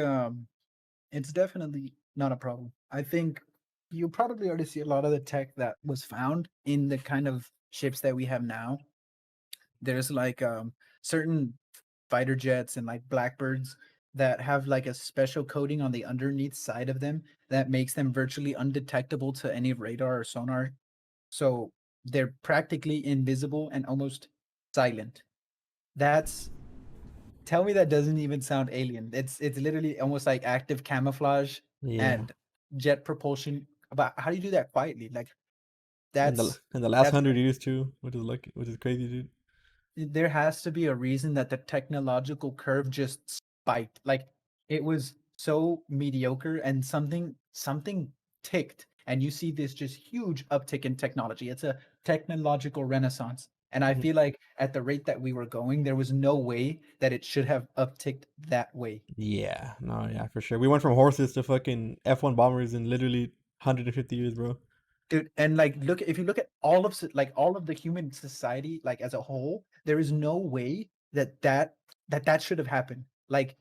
it's definitely not a problem. I think you probably already see a lot of the tech that was found in the kind of ships that we have now. There's like certain fighter jets and like blackbirds that have like a special coating on the underneath side of them that makes them virtually undetectable to any radar or sonar. So they're practically invisible and almost silent. That's Tell me that doesn't even sound alien. It's literally almost like active camouflage Yeah. and jet propulsion. But how do you do that quietly? Like In the that's in the last that's 100 years too, which is crazy, dude. there has to be a reason that the technological curve just spiked. Like it was so mediocre and something ticked and you see this just huge uptick in technology. It's a technological renaissance. And I Mhm. feel like at the rate that we were going, there was no way that it should have upticked that way. Yeah, no, yeah, for sure. We went from horses to fucking F1 bombers in literally 150 years, bro. Dude, and like look if you look at all of like all of the human society like as a whole, there is no way that should have happened. Like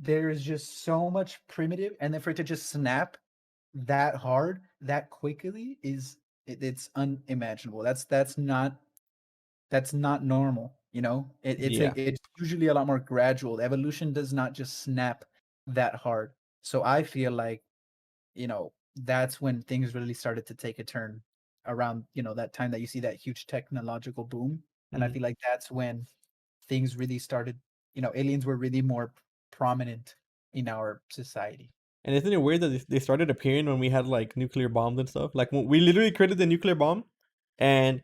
there is just so much primitive, and then for it to just snap that hard that quickly it's unimaginable. That's not normal, you know? Yeah. It's usually a lot more gradual. Evolution does not just snap that hard. So I feel like, that's when things really started to take a turn around, that time that you see that huge technological boom. And I Mhm. feel like that's when things really started, aliens were really more prominent in our society. And isn't it weird that they started appearing when we had like nuclear bombs and stuff? Like when we literally created the nuclear bomb, and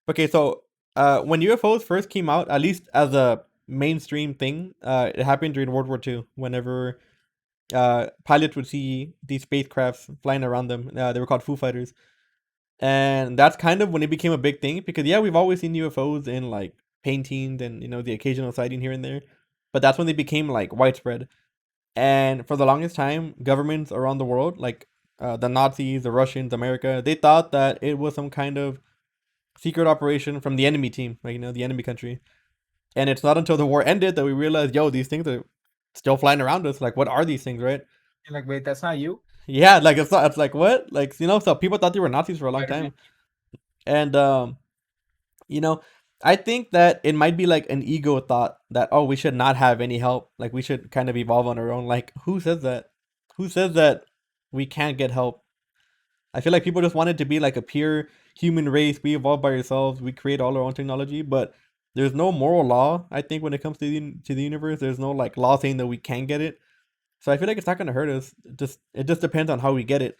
okay, so when UFOs first came out, at least as a mainstream thing, it happened during World War II. Whenever pilots would see these spacecrafts flying around them, they were called Foo Fighters, and that's kind of when it became a big thing because yeah, we've always seen UFOs in like paintings and the occasional sighting here and there, but that's when they became like widespread. And for the longest time, governments around the world, like the Nazis, the Russians, America, they thought that it was some kind of secret operation from the enemy team, like the enemy country. And it's not until the war ended that we realized, yo, these things are still flying around us. Like, what are these things, right? You're like, wait, that's not you? Yeah, like it's not. It's like what? Like so people thought they were Nazis for a long Spider-Man? time, and you know, I think that it might be like an ego thought that we should not have any help. Like we should kind of evolve on our own. Like who says that? Who says that we can't get help? I feel like people just want it to be like a pure human race. We evolve by ourselves. We create all our own technology, but there's no moral law. I think when it comes to the universe, there's no like law saying that we can get it. So I feel like it's not gonna hurt us. It just depends on how we get it.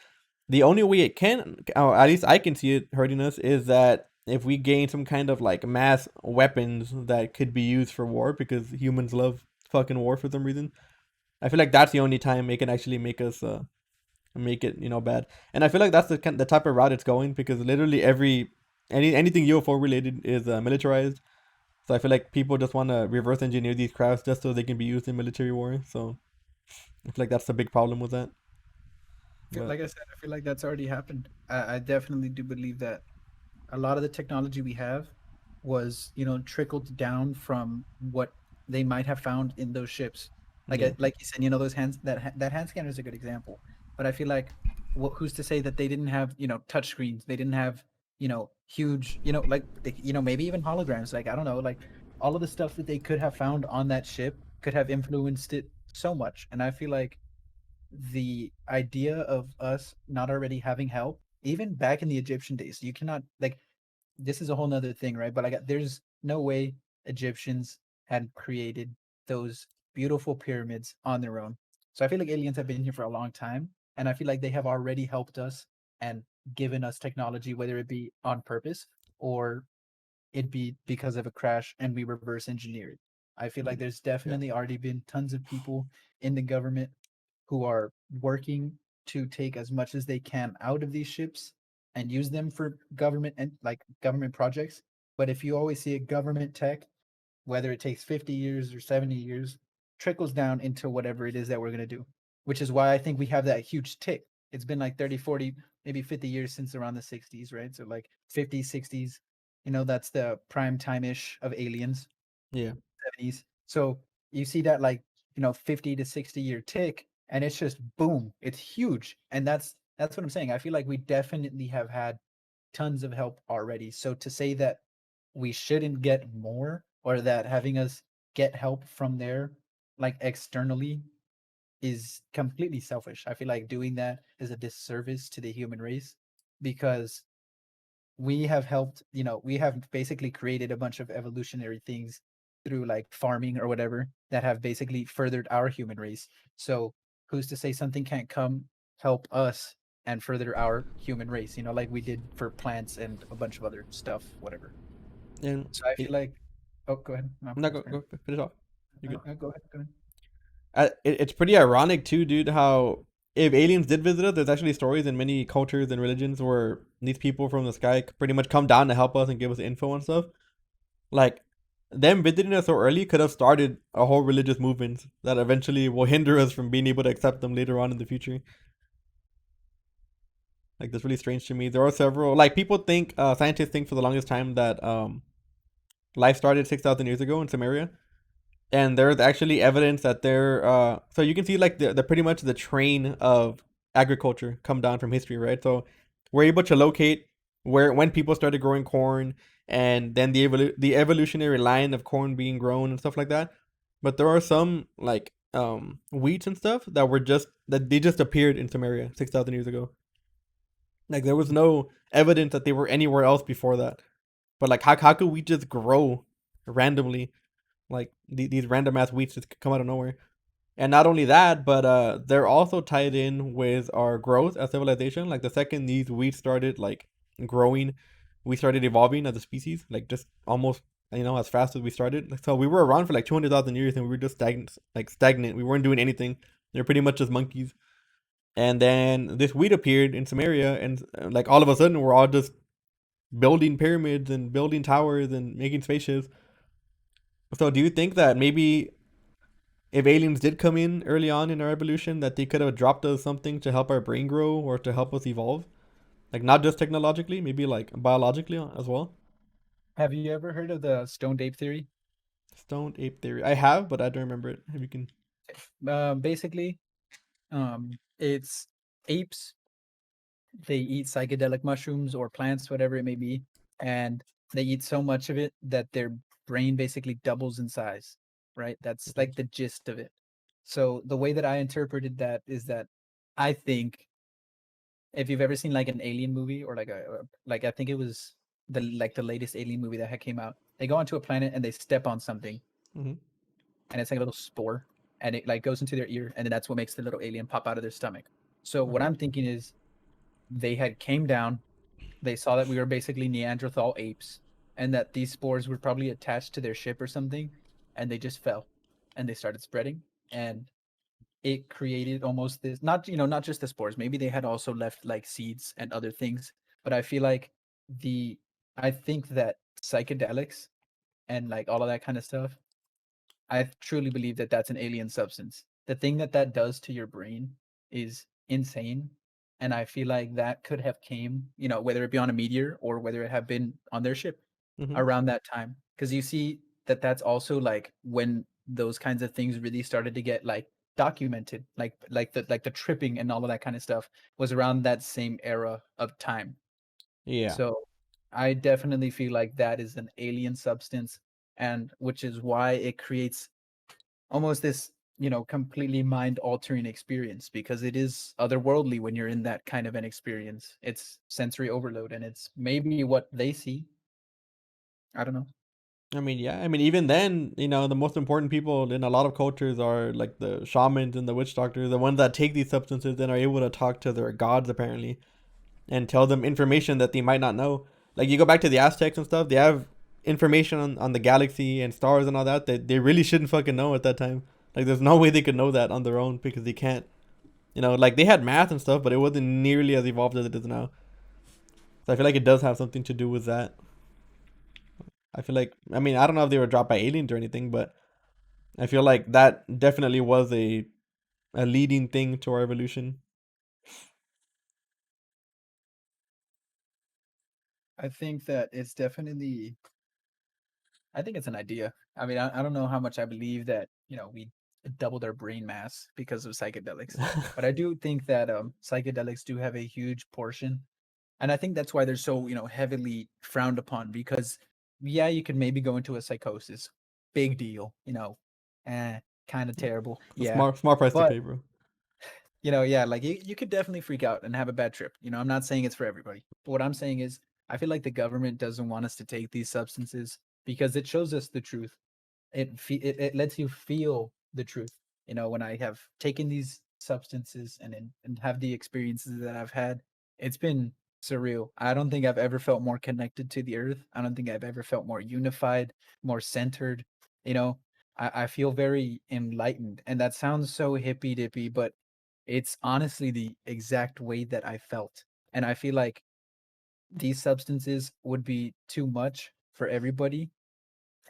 The only way it can, or at least I can see it hurting us, is that if we gain some kind of like mass weapons that could be used for war, because humans love fucking war for some reason. I feel like that's the only time it can actually make us make it bad. And I feel like that's the type of route it's going because literally anything UFO related is militarized. So I feel like people just want to reverse engineer these crafts just so they can be used in military war. So I feel like that's the big problem with that. But Like I said, I feel like that's already happened. I definitely do believe that a lot of the technology we have was, trickled down from what they might have found in those ships. yeah, Like you said, those hands that hand scanner is a good example. But I feel like who's to say that they didn't have, touch screens? They didn't have, huge, like maybe even holograms. Like I don't know, like all of the stuff that they could have found on that ship. could have influenced it so much. And I feel like the idea of us not already having help, even back in the Egyptian days, you cannot like this is a whole nother thing, right? But like there's no way Egyptians had created those beautiful pyramids on their own. So I feel like aliens have been here for a long time, and I feel like they have already helped us and given us technology, whether it be on purpose or it be because of a crash and we reverse engineer it. I feel like Mhm. there's Yeah. definitely already been tons of people in the government who are working to take as much as they can out of these ships and use them for government and like government projects. But if you always see a government tech, whether it takes 50 years or 70 years, trickles down into whatever it is that we're going to do, which is why I think we have that huge tick. It's been like 30, 40, maybe 50 years since around the 60s, right? So like 50s, 60s, that's the prime time ish of aliens, Yeah. 70s. So you see that like, 50 to 60-year tick and it's just boom, it's huge. And that's what I'm saying. I feel like we definitely have had tons of help already. So to say that we shouldn't get more or that having us get help from there like externally is completely selfish. I feel like doing that is a disservice to the human race because we have helped, we have basically created a bunch of evolutionary things through like farming or whatever that have basically furthered our human race. So who's to say something can't come help us and further our human race, like we did for plants and a bunch of other stuff, whatever. And So I feel like, oh, go ahead. No, no, that's go fair. go finish off. You're No, good. no, go ahead. Go ahead. It's pretty ironic too, dude. How if aliens did visit us, there's actually stories in many cultures and religions where these people from the sky pretty much come down to help us and give us info and stuff. Like them visiting us so early could have started a whole religious movement that eventually will hinder us from being able to accept them later on in the future. Like that's really strange to me. There are several like people think scientists think for the longest time that life started 6,000 years ago in Samaria, and there's actually evidence that they're so you can see like the pretty much the train of agriculture come down from history, right? So we're able to locate where when people started growing corn, and then the evolutionary line of corn being grown and stuff like that. But there are some like wheats and stuff that were just that they just appeared in Samaria 6,000 years ago. Like there was no evidence that they were anywhere else before that. But like how could we just grow randomly, like these random ass wheats just come out of nowhere? And not only that, but they're also tied in with our growth as civilization. Like the second these wheat started like growing, we started evolving as a species, like just almost as fast as we started. So we were around for like 200,000 years, and we were just stagnant, like stagnant. We weren't doing anything. They're pretty much just monkeys. And then this wheat appeared in Samaria, and like all of a sudden, we're all just building pyramids and building towers and making spaceships. So do you think that maybe if aliens did come in early on in our evolution, that they could have dropped us something to help our brain grow or to help us evolve? Like not just technologically, maybe like biologically as well. Have you ever heard of the stoned ape theory? Stoned ape theory. I have, but I don't remember it. If you can. Basically, it's apes. They eat psychedelic mushrooms or plants, whatever it may be, and they eat so much of it that their brain basically doubles in size. Right? That's Mhm. like the gist of it. So the way that I interpreted that is that I think if you've ever seen like an alien movie or like I think it was the latest alien movie that had came out, they go onto a planet and they step on something Mhm. and it's like a little spore and it like goes into their ear and then that's what makes the little alien pop out of their stomach. So what Okay. I'm thinking is they had came down, they saw that we were basically Neanderthal apes and that these spores were probably attached to their ship or something and they just fell and they started spreading and it created almost this not just the spores, maybe they had also left like seeds and other things, but the I think that psychedelics and like all of that kind of stuff, I truly believe that that's an alien substance. The thing that that does to your brain is insane, and I feel like that could have came, whether it be on a meteor or whether it have been on their ship Mhm. around that time. Because you see that that's also like when those kinds of things really started to get like documented, like the tripping and all of that kind of stuff was around that same era of time. Yeah. So I definitely feel like that is an alien substance, and which is why it creates almost this, completely mind altering experience because it is otherworldly when you're in that kind of an experience. It's sensory overload and it's maybe what they see. I don't know. I mean, yeah. I mean, even then, the most important people in a lot of cultures are like the shamans and the witch doctors, the ones that take these substances and are able to talk to their gods apparently and tell them information that they might not know. Like you go back to the Aztecs and stuff, they have information on the galaxy and stars and all that they really shouldn't fucking know at that time. Like there's no way they could know that on their own because they can't. Like they had math and stuff, but it wasn't nearly as evolved as it is now. So I feel like it does have something to do with that. I feel like I mean I don't know if they were dropped by aliens or anything, but I feel like that definitely was a leading thing to our evolution. I think that it's definitely I think it's an idea. I mean, I don't know how much I believe that, we doubled our brain mass because of psychedelics. But I do think that psychedelics do have a huge portion. And I think that's why they're so, heavily frowned upon because yeah, you could maybe go into a psychosis. Big deal, kind of terrible. It's a Yeah. smart price to But pay, bro. yeah, like you could definitely freak out and have a bad trip. I'm not saying it's for everybody. But what I'm saying is I feel like the government doesn't want us to take these substances because it shows us the truth. It lets you feel the truth. When I have taken these substances and have the experiences that I've had, it's been surreal. I don't think I've ever felt more connected to the earth. I don't think I've ever felt more unified, more centered. You know, I feel very enlightened. And that sounds so hippy dippy, but it's honestly the exact way that I felt. And I feel like these substances would be too much for everybody,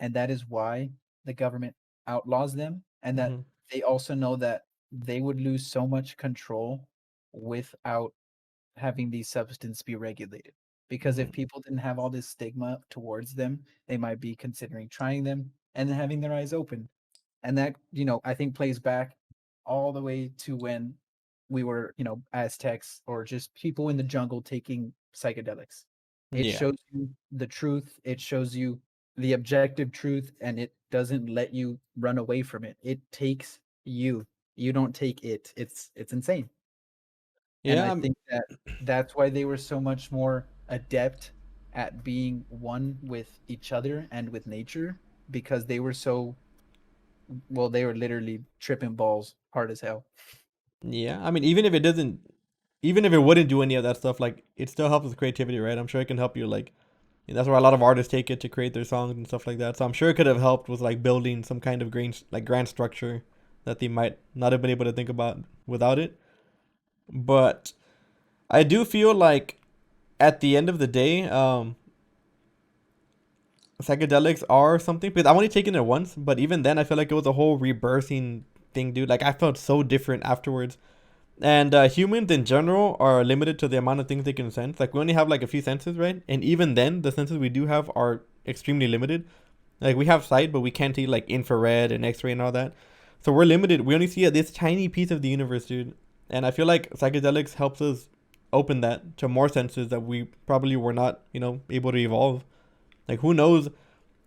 and that is why the government outlaws them, and that Hmm. they also know that they would lose so much control without having these substances be regulated. Because if Hmm. people didn't have all this stigma towards them, they might be considering trying them and then having their eyes open. And that, I think plays back all the way to when we were, Aztecs or just people in the jungle taking psychedelics. It Yeah. shows you the truth, it shows you the objective truth, and it doesn't let you run away from it. It takes you. You don't take it. It's insane. And Yeah. I think that that's why they were so much more adept at being one with each other and with nature because they were so well, they were literally tripping balls hard as hell. Yeah. I mean, even if it wouldn't do any of that stuff, like it still helps with creativity, right? I'm sure it can help you. Like that's where a lot of artists take it to create their songs and stuff like that. So I'm sure it could have helped with like building some kind of grand structure that they might not have been able to think about without it. But I do feel like at the end of the day, psychedelics are something because I've only taken it once, but even then, I feel like it was a whole rebirthing thing, dude. Like I felt so different afterwards. And humans in general are limited to the amount of things they can sense. Like we only have like a few senses, right? And even then, the senses we do have are extremely limited. Like we have sight, but we can't see like infrared and X-ray and all that. So we're limited. We only see this tiny piece of the universe, dude. And I feel like psychedelics helps us open that to more senses that we probably were not, able to evolve. Like who knows?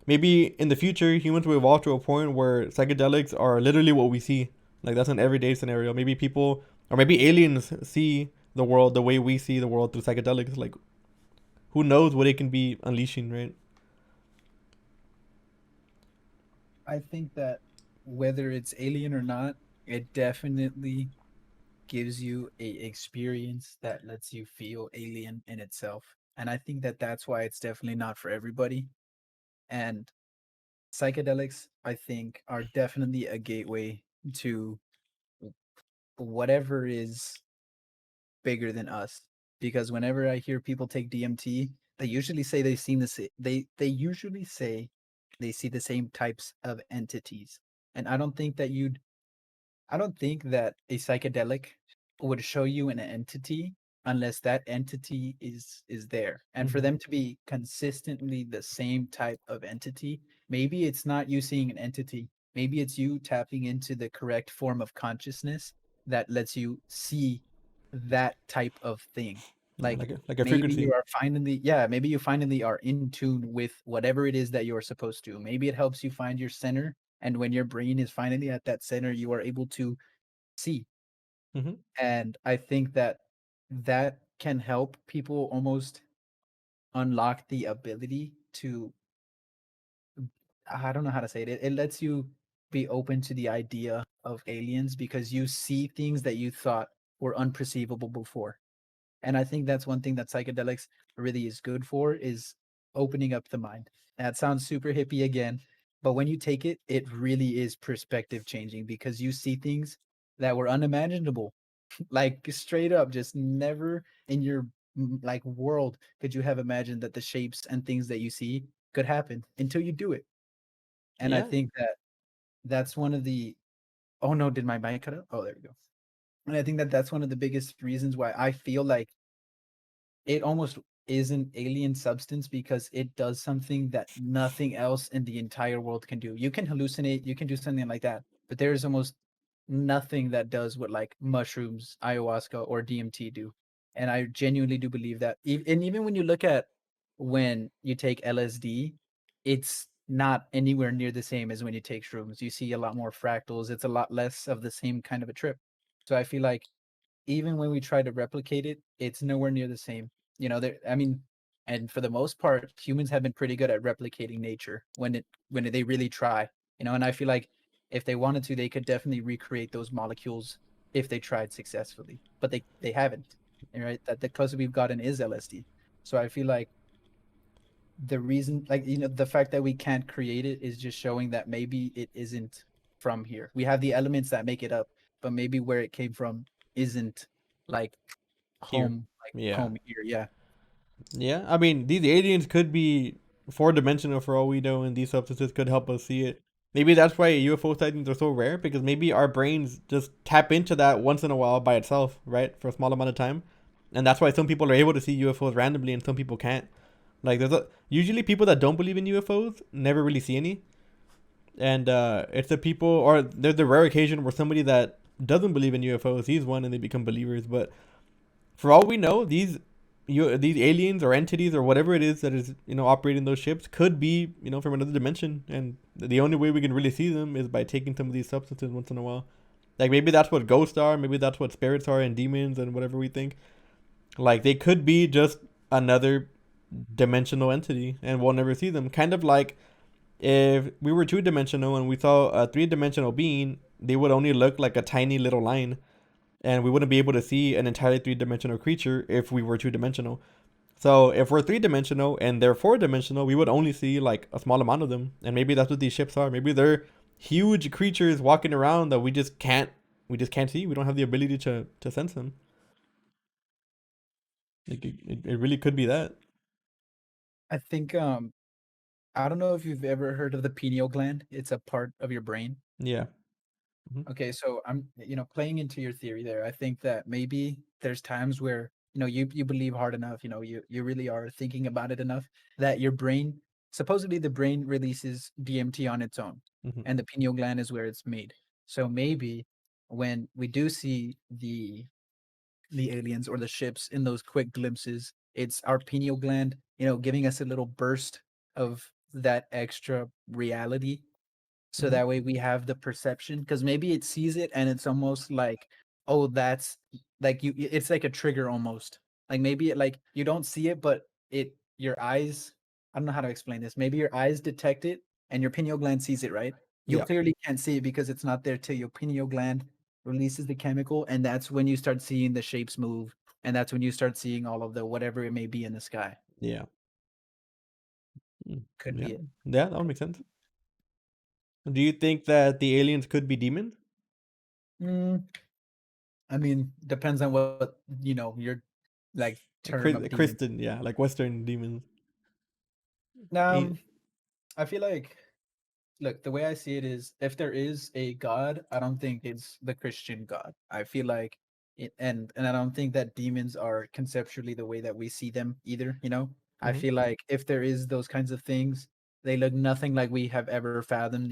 Maybe in the future, humans will evolve to a point where psychedelics are literally what we see. Like that's an everyday scenario. Maybe people, or maybe aliens see the world the way we see the world through psychedelics. Like who knows what it can be unleashing, right? I think that whether it's alien or not, it definitely gives you a experience that lets you feel alien in itself. And I think that that's why it's definitely not for everybody. And psychedelics, I think, are definitely a gateway to whatever is bigger than us. Because whenever I hear people take DMT, they usually say they've seen they usually say they see the same types of entities. And I don't think that a psychedelic would show you an entity unless that entity is there. And for Mm-hmm. them to be consistently the same type of entity, maybe it's not you seeing an entity. Maybe it's you tapping into the correct form of consciousness that lets you see that type of thing. Yeah, Like like a maybe frequency. you are finally, yeah, maybe you finally are in tune with whatever it is that you're supposed to. Maybe it helps you find your center And when your brain is finally at that center, you are able to see. Mhm. And I think that that can help people almost unlock the ability to, I don't know how to say it. It lets you be open to the idea of aliens because you see things that you thought were unperceivable before. And I think that's one thing that psychedelics really is good for is opening up the mind. That sounds super hippie again, but when you take it, it really is perspective changing because you see things that were unimaginable. Like straight up, just never in your like world could you have imagined that the shapes and things that you see could happen until you do it. And I Yeah. think that that's one of the, oh no, did my mic cut out? Oh, there we go. And I think that that's one of the biggest reasons why I feel like it almost is an alien substance because it does something that nothing else in the entire world can do. You can hallucinate, you can do something like that, but there's almost nothing that does what like mushrooms, ayahuasca, or DMT do. And I genuinely do believe that. And even when you look at when you take LSD, it's not anywhere near the same as when you take shrooms. You see a lot more fractals. It's a lot less of the same kind of a trip. So I feel like even when we try to replicate it, it's nowhere near the same. You know, there I mean, and for the most part, humans have been pretty good at replicating nature when they really try. You know, and I feel like if they wanted to, they could definitely recreate those molecules if they tried successfully. But they haven't. Right? That the closest we've gotten is LSD. So I feel like the reason like the fact that we can't create it is just showing that maybe it isn't from here. We have the elements that make it up, but maybe where it came from isn't like Here. Yeah. home here. Yeah. Yeah. I mean, these aliens could be four dimensional for all we know, and these substances could help us see it. Maybe that's why UFO sightings are so rare because maybe our brains just tap into that once in a while by itself, right, for a small amount of time, and that's why some people are able to see UFOs randomly and some people can't. Like, usually people that don't believe in UFOs never really see any, and it's the people, or there's the rare occasion where somebody that doesn't believe in UFOs sees one and they become believers. But for all we know, these aliens or entities or whatever it is that is operating those ships could be from another dimension, and the only way we can really see them is by taking some of these substances once in a while. Like maybe that's what ghosts are, maybe that's what spirits are, and demons and whatever we think. Like they could be just another dimensional entity, and we'll never see them. Kind of like if we were two dimensional and we saw a three-dimensional being, they would only look like a tiny little line, and we wouldn't be able to see an entirely three-dimensional creature if we were two-dimensional. So if we're three-dimensional and they're four-dimensional, we would only see like a small amount of them, and maybe that's what these ships are. Maybe they're huge creatures walking around that we just can't see. We don't have the ability to sense them. Like it really could be that. I think I don't know if you've ever heard of the pineal gland. It's a part of your brain. Yeah. Hmm. Okay, so I'm, playing into your theory there. I think that maybe there's times where, you believe hard enough, you really are thinking about it enough that your brain, supposedly the brain releases DMT on its own, Hmm. and the pineal gland is where it's made. So maybe when we do see the aliens or the ships in those quick glimpses, it's our pineal gland, giving us a little burst of that extra reality so Hmm. that way we have the perception because maybe it sees it and it's almost like, oh, that's like it's like a trigger almost. Like maybe like you don't see it, but your eyes, I don't know how to explain this. Maybe your eyes detect it and your pineal gland sees it, right? You Yeah. clearly can't see it because it's not there till your pineal gland releases the chemical, and that's when you start seeing the shapes move, and that's when you start seeing all of the whatever it may be in the sky. Yeah. Mm. Could Yeah. be it. Yeah. That would make sense. Do you think that the aliens could be demons? Mm, I mean, depends on what your like term of demon. Kristen, yeah, like Western demons. Um, I feel like, look, the way I see it is, if there is a God, I don't think it's the Christian God. I feel like it, and I don't think that demons are conceptually the way that we see them either. I Mm-hmm. feel like if there is those kinds of things, they look nothing like we have ever fathomed.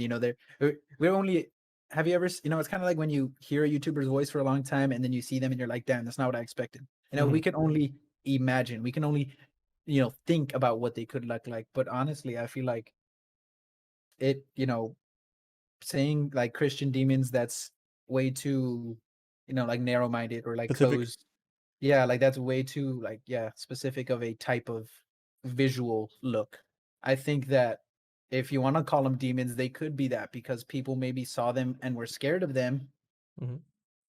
We're only. Have you ever? It's kind of like when you hear a YouTuber's voice for a long time and then you see them and you're like, damn, that's not what I expected. Mm-hmm. We can only imagine. We can only think about what they could look like. But honestly, I feel like it. saying like Christian demons, that's way too, like narrow minded or like Specific. closed. Yeah, like that's way too like specific of a type of visual look. I think that if you want to call them demons, they could be that because people maybe saw them and were scared of them, Hmm.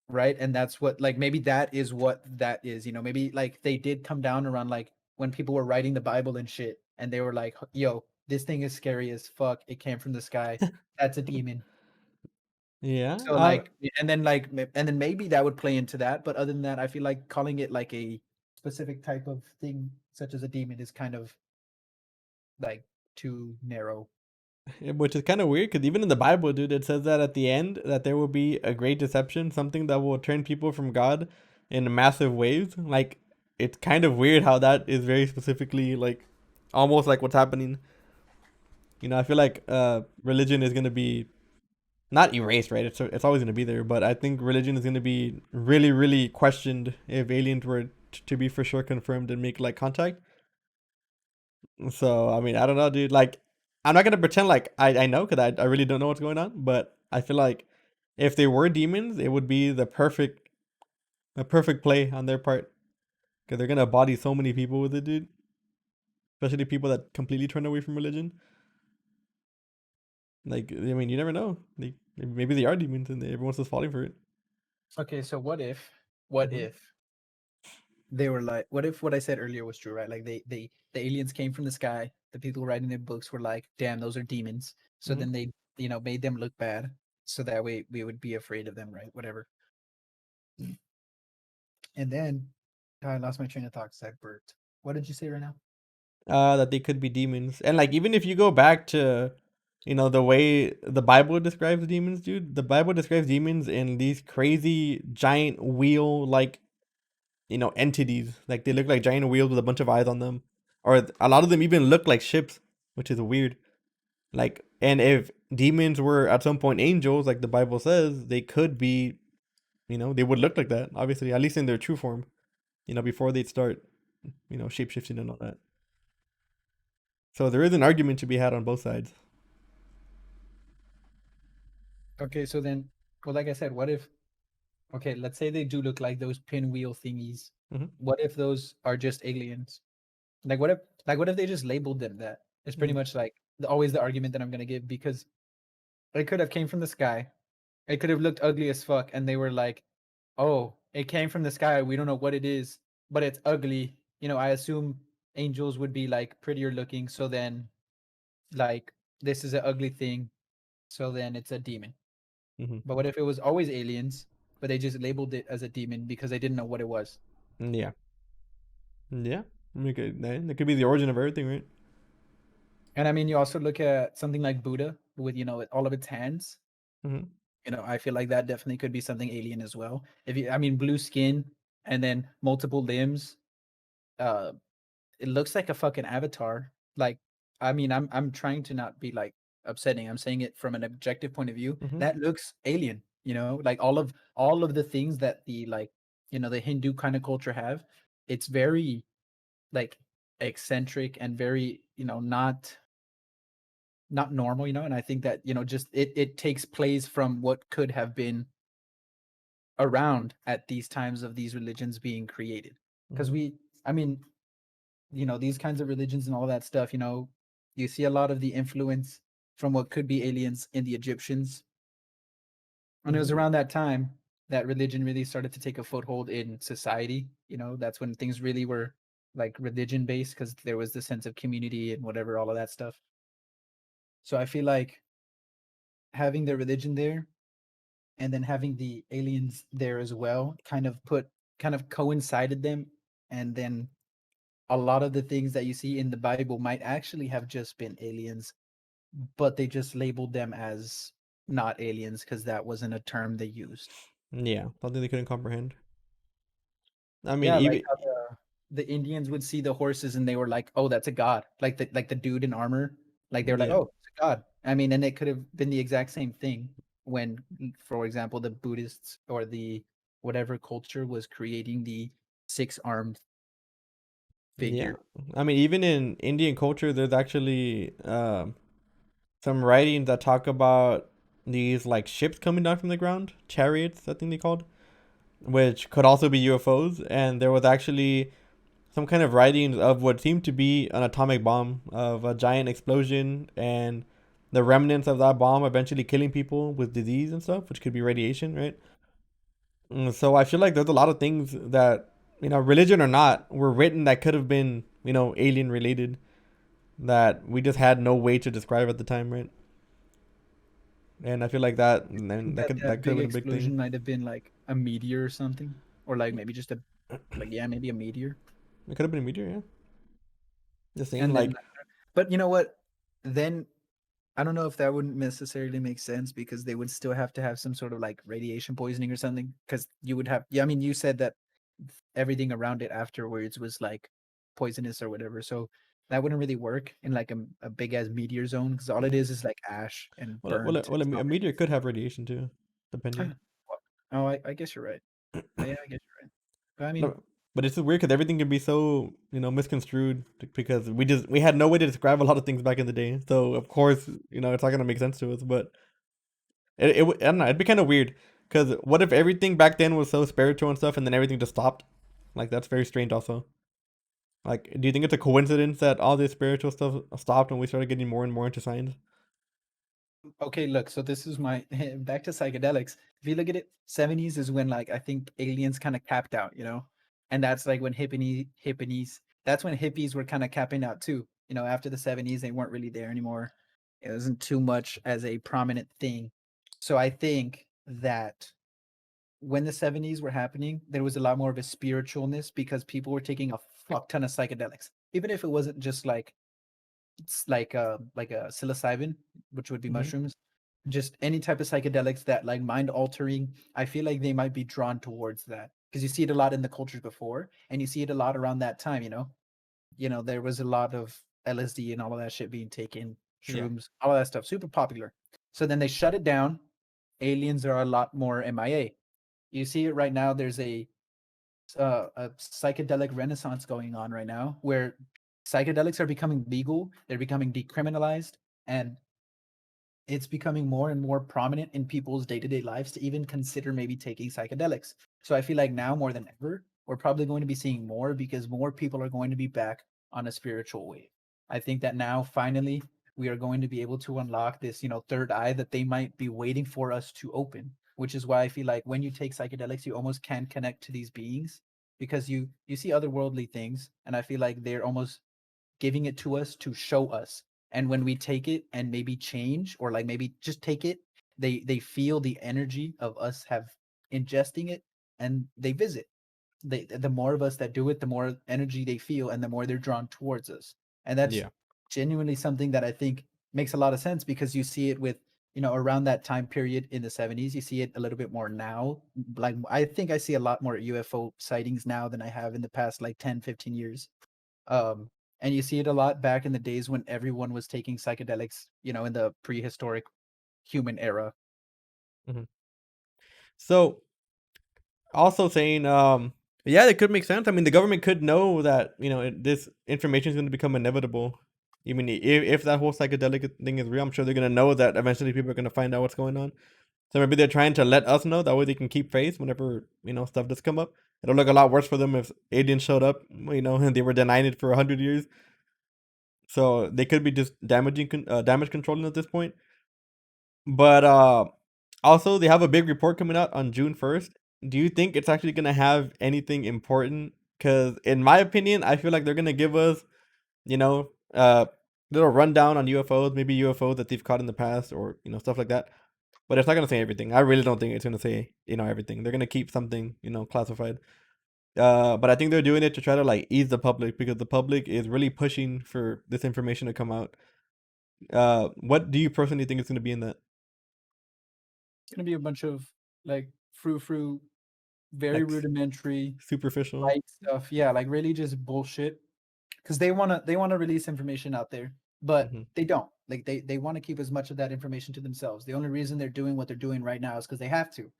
right? And that's what like maybe that is what that is. Maybe like they did come down around like when people were writing the Bible and shit, and they were like, "Yo, this thing is scary as fuck. It came from the sky. That's a demon." Yeah. So like, and then maybe that would play into that. But other than that, I feel like calling it like a specific type of thing, such as a demon, is kind of like too narrow. Which is kind of weird because even in the Bible, dude, it says that at the end that there will be a great deception, something that will turn people from God in massive waves. Like, it's kind of weird how that is very specifically like almost like what's happening. I feel like religion is gonna be not erased, right? It's always gonna be there, but I think religion is gonna be really really questioned if aliens were to be for sure confirmed and make like contact. So I mean, I don't know, dude. Like, I'm not gonna pretend like I know because I really don't know what's going on. But I feel like if they were demons, it would be the perfect play on their part because they're gonna body so many people with it, dude. Especially people that completely turn away from religion. Like, I mean, you never know. Maybe they are demons and everyone's just falling for it. Okay, so what Hmm. if they were like, what if what I said earlier was true, right? Like the aliens came from the sky. The people writing their books were like, damn, those are demons. So Hmm. then they, made them look bad. So that way we would be afraid of them, right? Whatever. And then I lost my train of thought because I burped. What did you say right now? That they could be demons, and like even if you go back to, the way the Bible describes demons, dude, the Bible describes demons in these crazy giant wheel like entities. Like they look like giant wheels with a bunch of eyes on them, or a lot of them even look like ships, which is weird. Like, and if demons were at some point angels, like the Bible says, they could be. They would look like that. Obviously, at least in their true form. Before they'd start, shape shifting and all that. So there is an argument to be had on both sides. Okay, so then, well, like I said, what if, okay, let's say they do look like those pinwheel thingies. Hmm. What if those are just aliens? Like what if they just labeled them that? It's pretty Hmm. much like always the argument that I'm gonna give because it could have came from the sky. It could have looked ugly as fuck, and they were like, "Oh, it came from the sky. We don't know what it is, but it's ugly." I assume angels would be like prettier looking, so then like this is an ugly thing, so then it's a demon. Hmm. But what if it was always aliens, but they just labeled it as a demon because they didn't know what it was? Yeah. Yeah. I mean, that could be the origin of everything, right? And I mean, you also look at something like Buddha with all of its hands. Hmm. I feel like that definitely could be something alien as well. If you, I mean, blue skin and then multiple limbs, uh, it looks like a fucking avatar. Like, I mean, I'm trying to not be like upsetting. I'm saying it from an objective point of view. Hmm. That looks alien. Like all of the things that the like, the Hindu kind of culture have. It's very like eccentric and very not normal. And I think that just it takes place from what could have been around at these times of these religions being created because Hmm. I mean, these kinds of religions and all that stuff, you see a lot of the influence from what could be aliens in the Egyptians. And it was Hmm. around that time that religion really started to take a foothold in society. That's when things really were like religion based because there was the sense of community and whatever, all of that stuff. So I feel like having the religion there and then having the aliens there as well kind of coincided them, and then a lot of the things that you see in the Bible might actually have just been aliens, but they just labeled them as not aliens because that wasn't a term they used. Yeah. Something they couldn't comprehend. I mean, Yeah, like even. how the Indians would see the horses and they were like, "Oh, that's a god." Like the dude in armor, like they were like, Yeah. "Oh, it's a god." I mean, and it could have been the exact same thing when, for example, the Buddhists or the whatever culture was creating the six-armed Yeah. figure. I mean, even in Indian culture, there's actually some writings that talk about these like ships coming down from the ground, chariots, I think they called, which could also be UFOs. And there was actually some kind of writings of what seemed to be an atomic bomb of a giant explosion and the remnants of that bomb eventually killing people with disease and stuff, which could be radiation, right? So I feel like there's a lot of things that, religion or not, were written that could have been, alien related that we just had no way to describe at the time, right? And I feel like that, and Think that that could that that could have big been a big thing. explosion might have been like a meteor or something, or like maybe just a like yeah, maybe a meteor. It could have been a meteor, yeah. Just saying, And then, like, but you know what? Then I don't know if that wouldn't necessarily make sense because they would still have to have some sort of like radiation poisoning or something. Because you would have, yeah, I mean, you said that everything around it afterwards was like poisonous or whatever. So that wouldn't really work in like a big ass meteor zone because all it mhm. is like ash and well, well, burnt. well, It's a not meteor could have radiation too, depending. really. Oh, I guess you're right. Yeah, I guess you're right. But I mean, No, but it's just weird because everything can be so misconstrued because we had no way to describe a lot of things back in the day. So of course it's not gonna make sense to us. But I don't know. It'd be kind of weird because what if everything back then was so spiritual and stuff, and then everything just stopped? Like that's very strange. Also, like, do you think it's a coincidence that all this spiritual stuff stopped when we started getting more and more into science? okay, look, so this is my back to psychedelics. If you look at it, 70s is when like I think aliens kind of capped out, you know? And that's like when hippies, that's when hippies were kind of capping out too. You know, after the 70s, they weren't really there anymore. It wasn't too much as a prominent thing. So I think that when the 70s were happening, there was a lot more of a spiritualness because people were taking a fuck ton of psychedelics. Even if it wasn't just like it's like a psilocybin, which would be Hmm. mushrooms, just any type of psychedelics that like mind altering. I feel like they might be drawn towards that because you see it a lot in the cultures before, and you see it a lot around that time. There was a lot of LSD and all of that shit being taken, Yeah. shrooms, all of that stuff, super popular. So then they shut it down. Aliens are a lot more MIA. You see it right now. There's a psychedelic renaissance going on right now where psychedelics are becoming legal, they're becoming decriminalized, and it's becoming more and more prominent in people's day-to-day lives to even consider maybe taking psychedelics. So I feel like now more than ever, we're probably going to be seeing more because more people are going to be back on a spiritual way. I think that now finally we are going to be able to unlock this, third eye that they might be waiting for us to open, which is why I feel like when you take psychedelics, you almost can connect to these beings because you see otherworldly things, and I feel like they're almost giving it to us to show us. And when we take it and maybe change or like maybe just take it, they feel the energy of us have ingesting it and they visit. The more of us that do it, the more energy they feel and the more they're drawn towards us. And that's Yeah. genuinely something that I think makes a lot of sense because you see it with around that time period in the 70s. You see it a little bit more now. Like I think I see a lot more UFO sightings now than I have in the past like 10, 15 years. Um, and you see it a lot back in the days when everyone was taking psychedelics, in the prehistoric human era. Hmm. So also saying, yeah, it could make sense. I mean, the government could know that this information is going to become inevitable. I mean, if that whole psychedelic thing is real, I'm sure they're going to know that eventually people are going to find out what's going on. So maybe they're trying to let us know that way they can keep faith whenever stuff does come up. It'll look a lot worse for them if aliens showed up, and they were denying it for 100 years. So they could be just damage controlling at this point. But also they have a big report coming out on June 1st. Do you think it's actually gonna have anything important? Because in my opinion, I feel like they're gonna give us, you know, uh, little rundown on UFOs, maybe UFOs that they've caught in the past, or stuff like that. But it's not gonna say everything. I really don't think it's gonna say everything. They're gonna keep something classified. But I think they're doing it to try to like ease the public because the public is really pushing for this information to come out. What do you personally think is gonna be in that? It's gonna be a bunch of like frou-frou, very Like rudimentary, superficial? light stuff. Yeah, like really just bullshit. Because they wanna release information out there, but Hmm. they don't. Like they want to keep as much of that information to themselves. The only reason they're doing what they're doing right now is because they have to.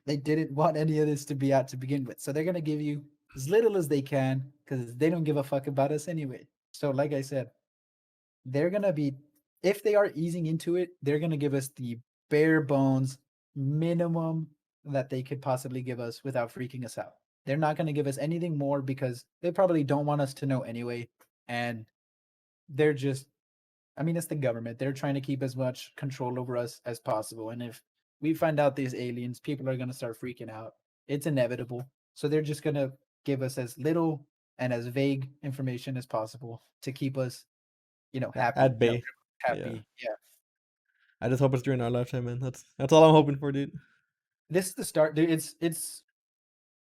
They didn't want any of this to be out to begin with. So they're gonna give you as little as they can because they don't give a fuck about us anyway. So like I said, they're gonna be if they are easing into it, they're gonna give us the bare bones minimum that they could possibly give us without freaking us out. They're not going to give us anything more because they probably don't want us to know anyway. And they're just, I mean, it's the government. They're trying to keep as much control over us as possible. And if we find out these aliens, people are going to start freaking out. It's inevitable. So they're just going to give us as little and as vague information as possible to keep us, happy, At bay. Yeah. happy. Yeah. I just hope it's during our lifetime, man. That's all I'm hoping for, dude. This is the start, dude. It's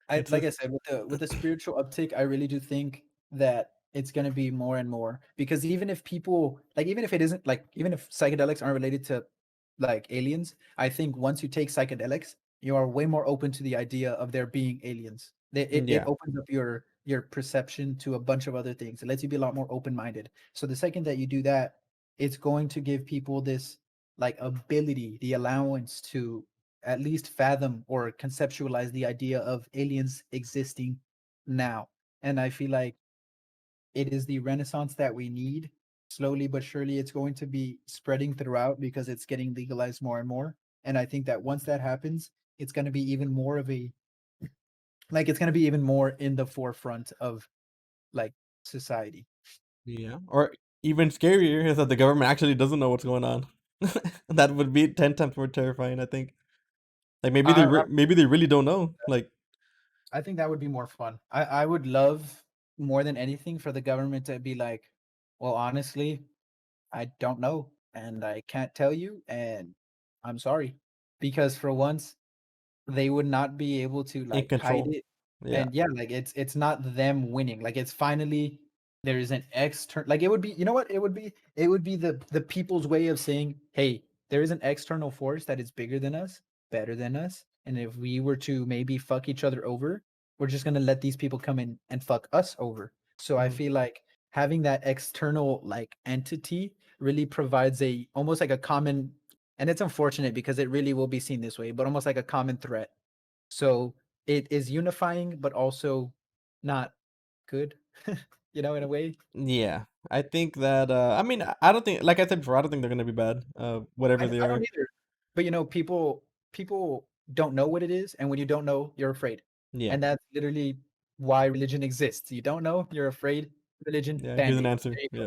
I It's like a I said, with the spiritual uptick, I really do think that it's gonna be more and more because even if people like even if it isn't like even if psychedelics aren't related to like aliens, I think once you take psychedelics, you are way more open to the idea of there being aliens. It yeah. opens up your perception to a bunch of other things. It lets you be a lot more open-minded. So the second that you do that, it's going to give people this like ability, the allowance to at least fathom or conceptualize the idea of aliens existing now. And I feel like it is the renaissance that we need. Slowly but surely, it's going to be spreading throughout because it's getting legalized more and more. And I think that once that happens, it's going to be even more of a it's going to be even more in the forefront of like society. Yeah. Or even scarier is that the government actually doesn't know what's going on. That would be 10 times more terrifying, I think. Like I, I maybe they really don't know. Like I think that would be more fun. I would love more than anything for the government to be like, well, honestly, I don't know, and I can't tell you, and I'm sorry. Because for once, they would not be able to, in like, hide control. it, Yeah. and yeah, like, it's not them winning, like, it's finally there is an external. Like, it would be you know what? It would be the people's way of saying, "Hey, there is an external force that is bigger than us, better than us, and if we were to maybe fuck each other over, we're just gonna let these people come in and fuck us over." So I Mhm. feel like having that external, like, entity really provides a almost like a common, and it's unfortunate because it really will be seen this way, but almost like a common threat. So it is unifying, but also not good, in a way. Yeah. I think that I mean I don't think like I said before, I don't think they're gonna be bad. Whatever they I don't are. either. But people don't know what it is, and when you don't know, you're afraid. Yeah. And that's literally why religion exists. You don't know, you're afraid, religion, Yeah, here's an band-aid. answer. There you go.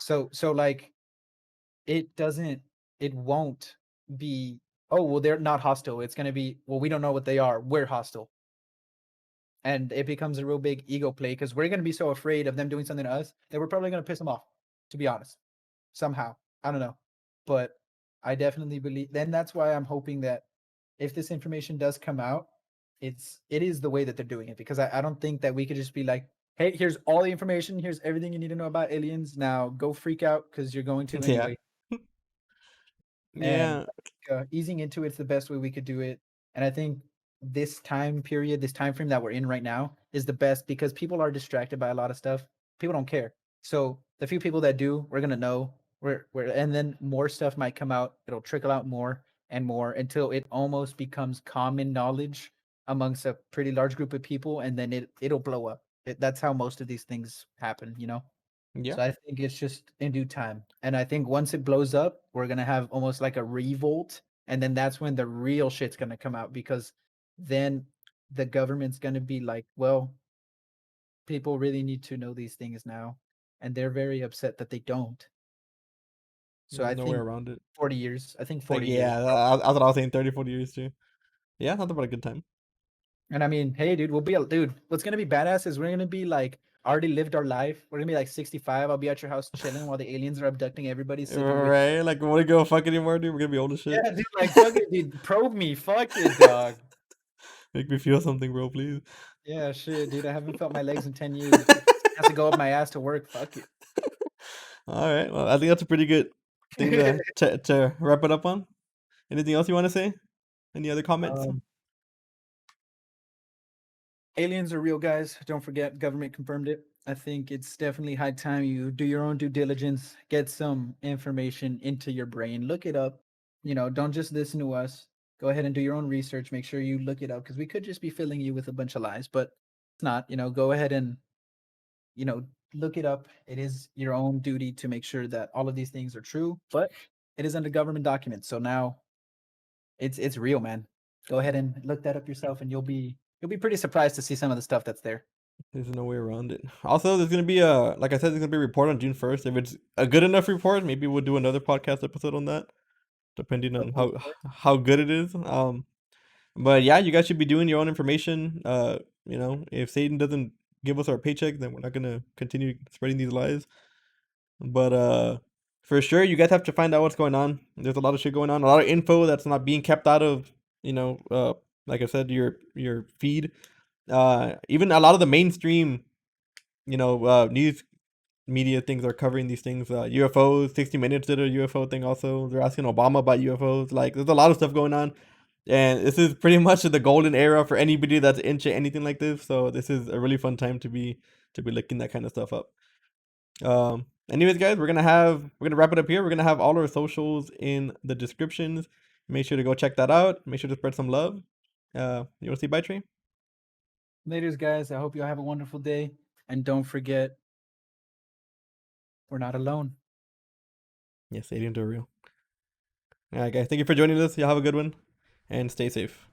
Yeah. So like it doesn't it won't be, oh well, they're not hostile. It's gonna be, well, we don't know what they are. We're hostile. And it becomes a real big ego play because we're going to be so afraid of them doing something to us that we're probably going to piss them off, to be honest, somehow. I don't know. But I definitely believe, then that's why I'm hoping that if this information does come out, it is the way that they're doing it because I don't think that we could just be like, hey, here's all the information, here's everything you need to know about aliens. Now go freak out because you're going to Yeah. anyway. And Yeah. easing into it's the best way we could do it. And I think this time period, this time frame that we're in right now is the best because people are distracted by a lot of stuff. People don't care. So the few people that do, we're gonna know. And then more stuff might come out. It'll trickle out more and more until it almost becomes common knowledge amongst a pretty large group of people, and then it'll blow up. That's how most of these things happen. Yeah. So I think it's just in due time. And I think once it blows up, we're gonna have almost like a revolt. And then that's when the real shit's gonna come out because then the government's gonna be like, well, people really need to know these things now. And they're very upset that they don't. So There's I no way think around it. 40 years. I think Like 40 years. yeah, I thought I was saying 30, 40 years too. Yeah, not about a good time. And I mean, hey, dude, dude. What's gonna be badass is we're gonna be like already lived our life. We're gonna be like 65. I'll be at your house chilling while the aliens are abducting everybody, sleeping with. Right? Like, we wanna go fuck anymore, dude? We're gonna be old as shit. Yeah, dude, like fuck it, dude. Probe me, fuck it, dog. Make me feel something, bro, please. Yeah, shit, dude. I haven't felt my legs in 10 years. Has to go up my ass to work. Fuck it. All right. Well, I think that's a pretty good thing to wrap it up on. Anything else you want to say? Any other comments? um, Aliens are real, guys. Don't forget, government confirmed it. I think it's definitely high time you do your own due diligence, get some information into your brain, look it up. Don't just listen to us. Go ahead and do your own research. Make sure you look it up because we could just be filling you with a bunch of lies, but it's not. Go ahead and you know, look it up. It is your own duty to make sure that all of these things are true, but it is under government documents. So now It's real, man. Go ahead and look that up yourself, and you'll be pretty surprised to see some of the stuff that's there. There's no way around it. Also, there's gonna be a like I said, there's gonna be a report on June 1st. If it's a good enough report, maybe we'll do another podcast episode on that, depending on Of course. how good it is. But yeah, you guys should be doing your own information. If Satan doesn't give us our paycheck, then we're not gonna continue spreading these lies. But for sure, you guys have to find out what's going on. There's a lot of shit going on, a lot of info that's not being kept out of, you know, uh, like I said, your feed. Even a lot of the mainstream, news media things are covering these things. UFOs, 60 Minutes did a UFO thing also. They're asking Obama about UFOs. Like, there's a lot of stuff going on. And this is pretty much the golden era for anybody that's into anything like this. So this is a really fun time to be looking that kind of stuff up. Anyways, guys, we're gonna wrap it up here. We're gonna have all our socials in the descriptions. Make sure to go check that out. Make sure to spread some love. You wanna say bye, Trey? Laters, guys. I hope you all have a wonderful day, and don't forget, we're not alone. Yes, aliens are real. All right, guys. Thank you for joining us. Y'all have a good one, and stay safe.